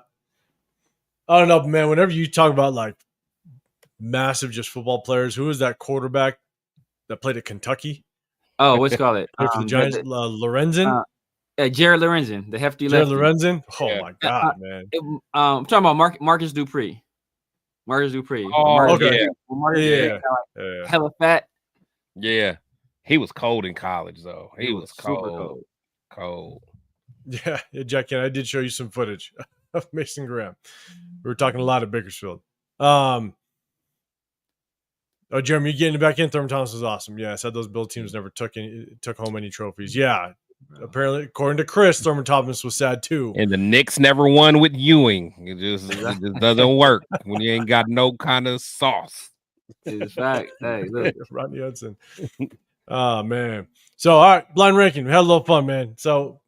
Speaker 1: don't know, man. Whenever you talk about like massive just football players, who is that quarterback that played at Kentucky?
Speaker 3: Oh, what's called it?
Speaker 1: For the Giants, Lorenzen.
Speaker 3: Jared Lorenzen, the hefty lefty.
Speaker 1: Jared Lorenzen. Oh my god, man!
Speaker 3: I'm talking about Marcus Dupree. Marcus Dupree.
Speaker 2: Oh, okay.
Speaker 3: Yeah. Hella fat.
Speaker 2: Yeah, he was cold in college though. He was cold.
Speaker 1: Yeah, Jack. I did show you some footage of Mason Graham. We were talking a lot of Bakersfield. Jeremy, you getting back in? Thurman Thomas was awesome. Yeah, I said those Bill teams never took home any trophies. Yeah. Apparently, according to Chris, Thurman Thomas was sad too.
Speaker 2: And the Knicks never won with Ewing. It just doesn't work when you ain't got no kind of sauce.
Speaker 3: It's fact. Hey, look.
Speaker 1: Rodney Hudson. Oh, man. So, all right, blind ranking. We had a little fun, man. So,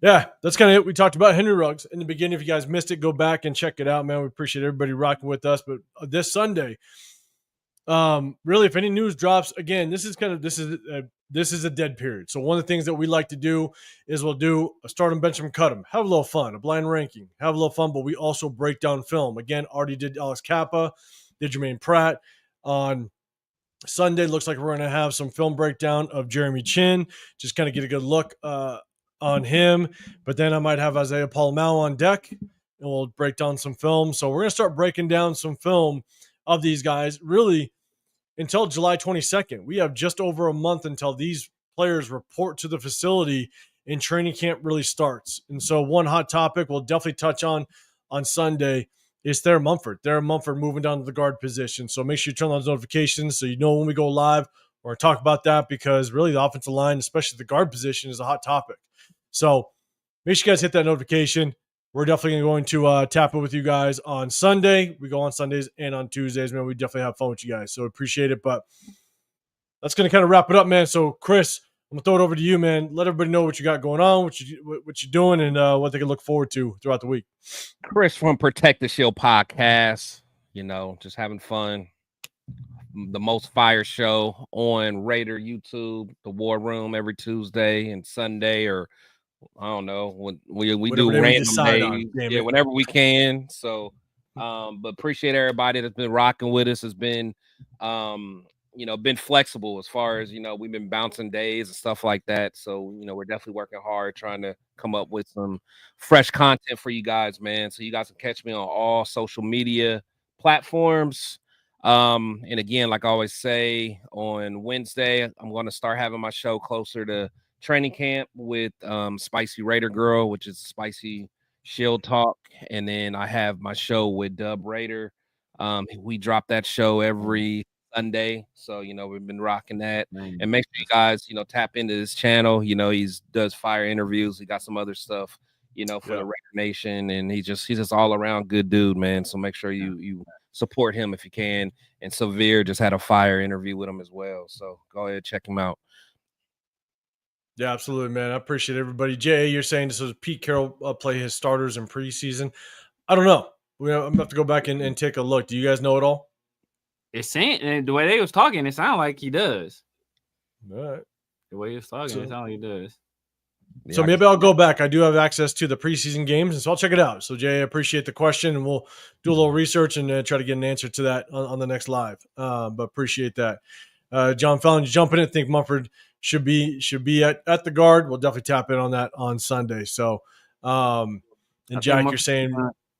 Speaker 1: yeah, that's kind of it. We talked about Henry Ruggs in the beginning. If you guys missed it, go back and check it out, man. We appreciate everybody rocking with us. But this Sunday, really, if any news drops, again, this is a dead period. So one of the things that we like to do is we'll do a start them, bench them, cut them, have a little fun, a blind ranking, have a little fun, but we also break down film. Again, already did Alex Kappa, did Jermaine Pratt. On Sunday, looks like we're going to have some film breakdown of Jeremy Chin, just kind of get a good look on him. But then I might have Isaiah Paul-Mao on deck, and we'll break down some film. So we're going to start breaking down some film of these guys, really, until July 22nd. We have just over a month until these players report to the facility and training camp really starts. And so one hot topic we'll definitely touch on Sunday is Thayer Mumford. Thayer Mumford moving down to the guard position. So make sure you turn on those notifications so you know when we go live. We're going to talk about that because really the offensive line, especially the guard position, is a hot topic. So make sure you guys hit that notification. We're definitely going to tap it with you guys on Sunday. We go on Sundays and on Tuesdays, man. We definitely have fun with you guys, so appreciate it. But that's going to kind of wrap it up, man. So, Chris, I'm going to throw it over to you, man. Let everybody know what you got going on, what you're doing, and what they can look forward to throughout the week.
Speaker 2: Chris from Protect the Shield podcast, just having fun. The most fire show on Raider YouTube, the War Room every Tuesday and Sunday, or I don't know when we do random days, whenever we can. So, but appreciate everybody that's been rocking with us. Has been, been flexible as far as we've been bouncing days and stuff like that. So, we're definitely working hard trying to come up with some fresh content for you guys, man. So you guys can catch me on all social media platforms. And again, like I always say, on Wednesday, I'm going to start having my show closer to training camp with Spicy Raider Girl, which is Spicy Shield Talk, and then I have my show with Dub Raider. We drop that show every Sunday, so we've been rocking that. And make sure you guys tap into his channel. He does fire interviews. He got some other stuff for the Raider Nation, and he's just all around good dude, man. So make sure you support him if you can. And Severe just had a fire interview with him as well, so go ahead, check him out.
Speaker 1: Yeah, absolutely, man. I appreciate everybody. Jay, you're saying this was Pete Carroll play his starters in preseason. I don't know. I'm going to have to go back and take a look. Do you guys know it all?
Speaker 3: It's saying the way they was talking, it sounded like he does.
Speaker 1: All right.
Speaker 3: The way he was talking, it sounded like he does.
Speaker 1: So maybe I'll go back. I do have access to the preseason games, and so I'll check it out. So, Jay, I appreciate the question, and we'll do a little research and try to get an answer to that on the next live. But appreciate that. John Fallon, you jump in and think Mumford should be at the guard. We'll definitely tap in on that on Sunday. So, and Jack, you're saying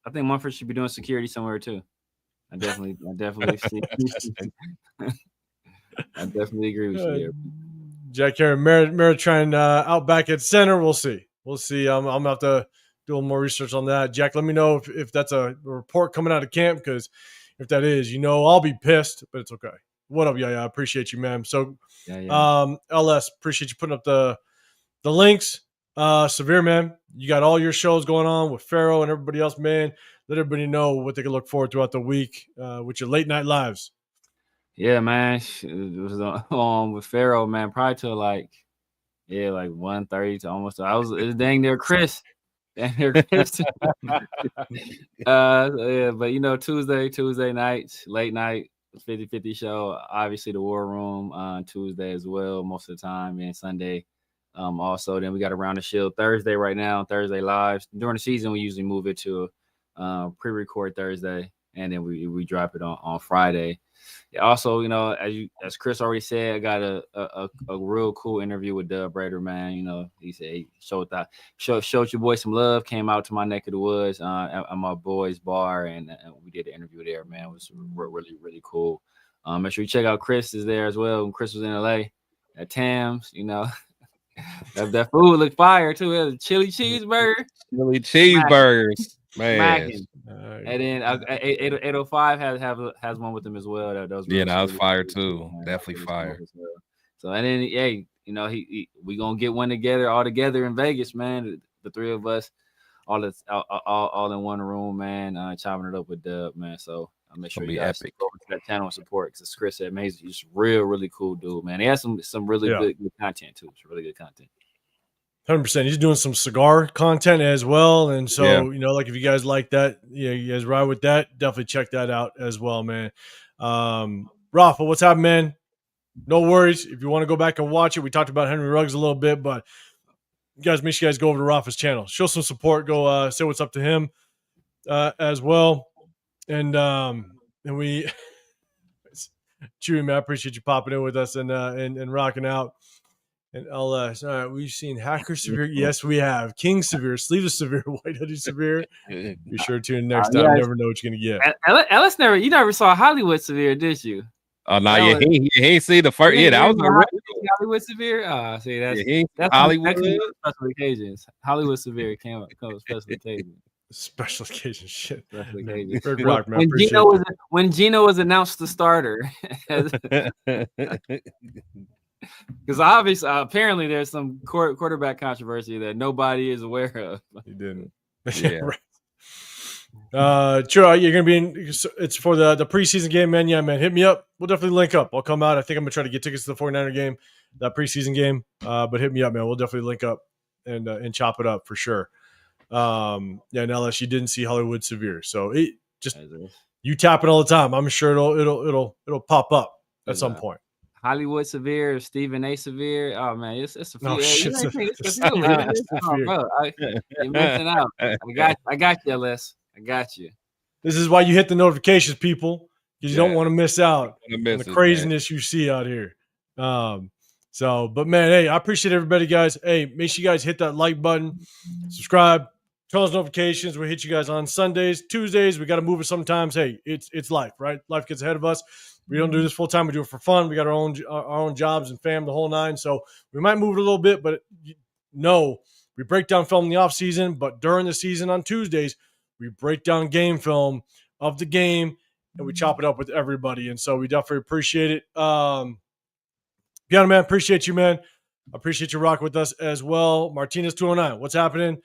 Speaker 3: I think Mumford should be doing security somewhere too. I definitely see. I definitely agree with you there.
Speaker 1: Jack here, Merritt trying out back at center. We'll see. I'm gonna have to do a little more research on that. Jack, let me know if that's a report coming out of camp, because if that is, I'll be pissed, but it's okay. What up, I appreciate you, man. So, LS, appreciate you putting up the links. Severe, man, you got all your shows going on with Pharaoh and everybody else, man. Let everybody know what they can look forward throughout the week with your late night lives.
Speaker 3: Yeah, man, it was on with Pharaoh, man, probably till like 1:30 to almost. It was dang near Chris. But Tuesday nights, late night, 50-50 show. Obviously, the War Room on Tuesday as well, most of the time, and Sunday. Also, then we got Around the Shield Thursday right now. Thursday lives during the season, we usually move it to pre-record Thursday, and then we drop it on Friday. Yeah, also, as Chris already said, I got a real cool interview with Dub Raider, man. He said he showed your boy some love, came out to my neck of the woods at my boy's bar, and we did an interview there, man. It was really, really cool. Make sure you check out Chris is there as well. When Chris was in LA at Tam's, that food looked fire too. It was a chili cheeseburgers,
Speaker 2: man.
Speaker 3: And then 805 has one with them as well. That was
Speaker 2: that was fire too. Definitely fire.
Speaker 3: So and then we gonna get one all together in Vegas, man. The three of us, all in one room, man. Chopping it up with Dub, man. So I'll make sure you guys go to that channel and support, because Chris said amazing. He's really cool dude, man. He has some really good content too. It's really good content.
Speaker 1: 100%. He's doing some cigar content as well, and so like if you guys like that, you guys ride with that, definitely check that out as well, man. Rafa, what's happening, man? No worries if you want to go back and watch it. We talked about Henry Ruggs a little bit, but you guys, make sure you guys go over to Rafa's channel, show some support, go say what's up to him as well, and we Chewy, man, I appreciate you popping in with us and rocking out. And LS. All right, we've seen Hacker Severe. Yes, we have. King Severe, Sleeveless Severe, White Hoodie Severe. Be sure to tune in next time. You never know what you're going to get.
Speaker 3: LS you never saw Hollywood Severe, did you?
Speaker 2: Oh, no, he ain't see the first. Yeah, that was a
Speaker 3: Hollywood Severe. Oh, see, that's
Speaker 2: Hollywood.
Speaker 3: Special occasions. Hollywood Severe came with special occasions.
Speaker 1: Special occasion shit.
Speaker 3: Special occasion.
Speaker 1: Rock, man,
Speaker 3: when Gino was announced the starter. Because obviously, apparently, there's some quarterback controversy that nobody is aware of.
Speaker 1: He didn't.
Speaker 2: Yeah.
Speaker 1: Right. Sure, you're gonna be in. It's for the preseason game, man. Yeah, man. Hit me up. We'll definitely link up. I'll come out. I think I'm gonna try to get tickets to the 49er game, that preseason game. But hit me up, man. We'll definitely link up and chop it up for sure. Yeah, and LS, you didn't see Hollywood Severe, so you tap it all the time. I'm sure it'll pop up at some point.
Speaker 3: Hollywood Severe, Stephen A. Severe. Oh man, it's a few. Bro, you're missing out. I got you, LS. I got you.
Speaker 1: This is why you hit the notifications, people, because you don't want to miss out on the craziness you see out here. But man, hey, I appreciate everybody, guys. Hey, make sure you guys hit that like button, subscribe, turn on notifications. We hit you guys on Sundays, Tuesdays. We got to move it sometimes. Hey, it's life, right? Life gets ahead of us. We don't do this full time. We do it for fun. We got our own jobs and fam, the whole nine. So we might move it a little bit, but we We break down film in the off season, but during the season on Tuesdays, we break down game film of the game and we chop it up with everybody. And so we definitely appreciate it. Piano Man, appreciate you, man. I appreciate you rocking with us as well. Martinez 209, what's happening?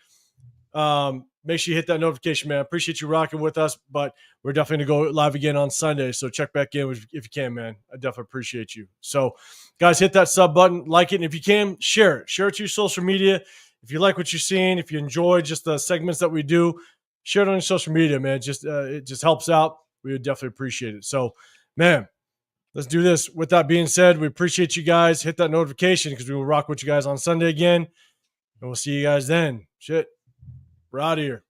Speaker 1: Make sure you hit that notification, man. I appreciate you rocking with us, but we're definitely going to go live again on Sunday. So check back in if you can, man. I definitely appreciate you. So guys, hit that sub button, like it. And if you can, share it. Share it to your social media. If you like what you're seeing, if you enjoy just the segments that we do, share it on your social media, man. It just helps out. We would definitely appreciate it. So, man, let's do this. With that being said, we appreciate you guys. Hit that notification because we will rock with you guys on Sunday again. And we'll see you guys then. Shit. We're out of here.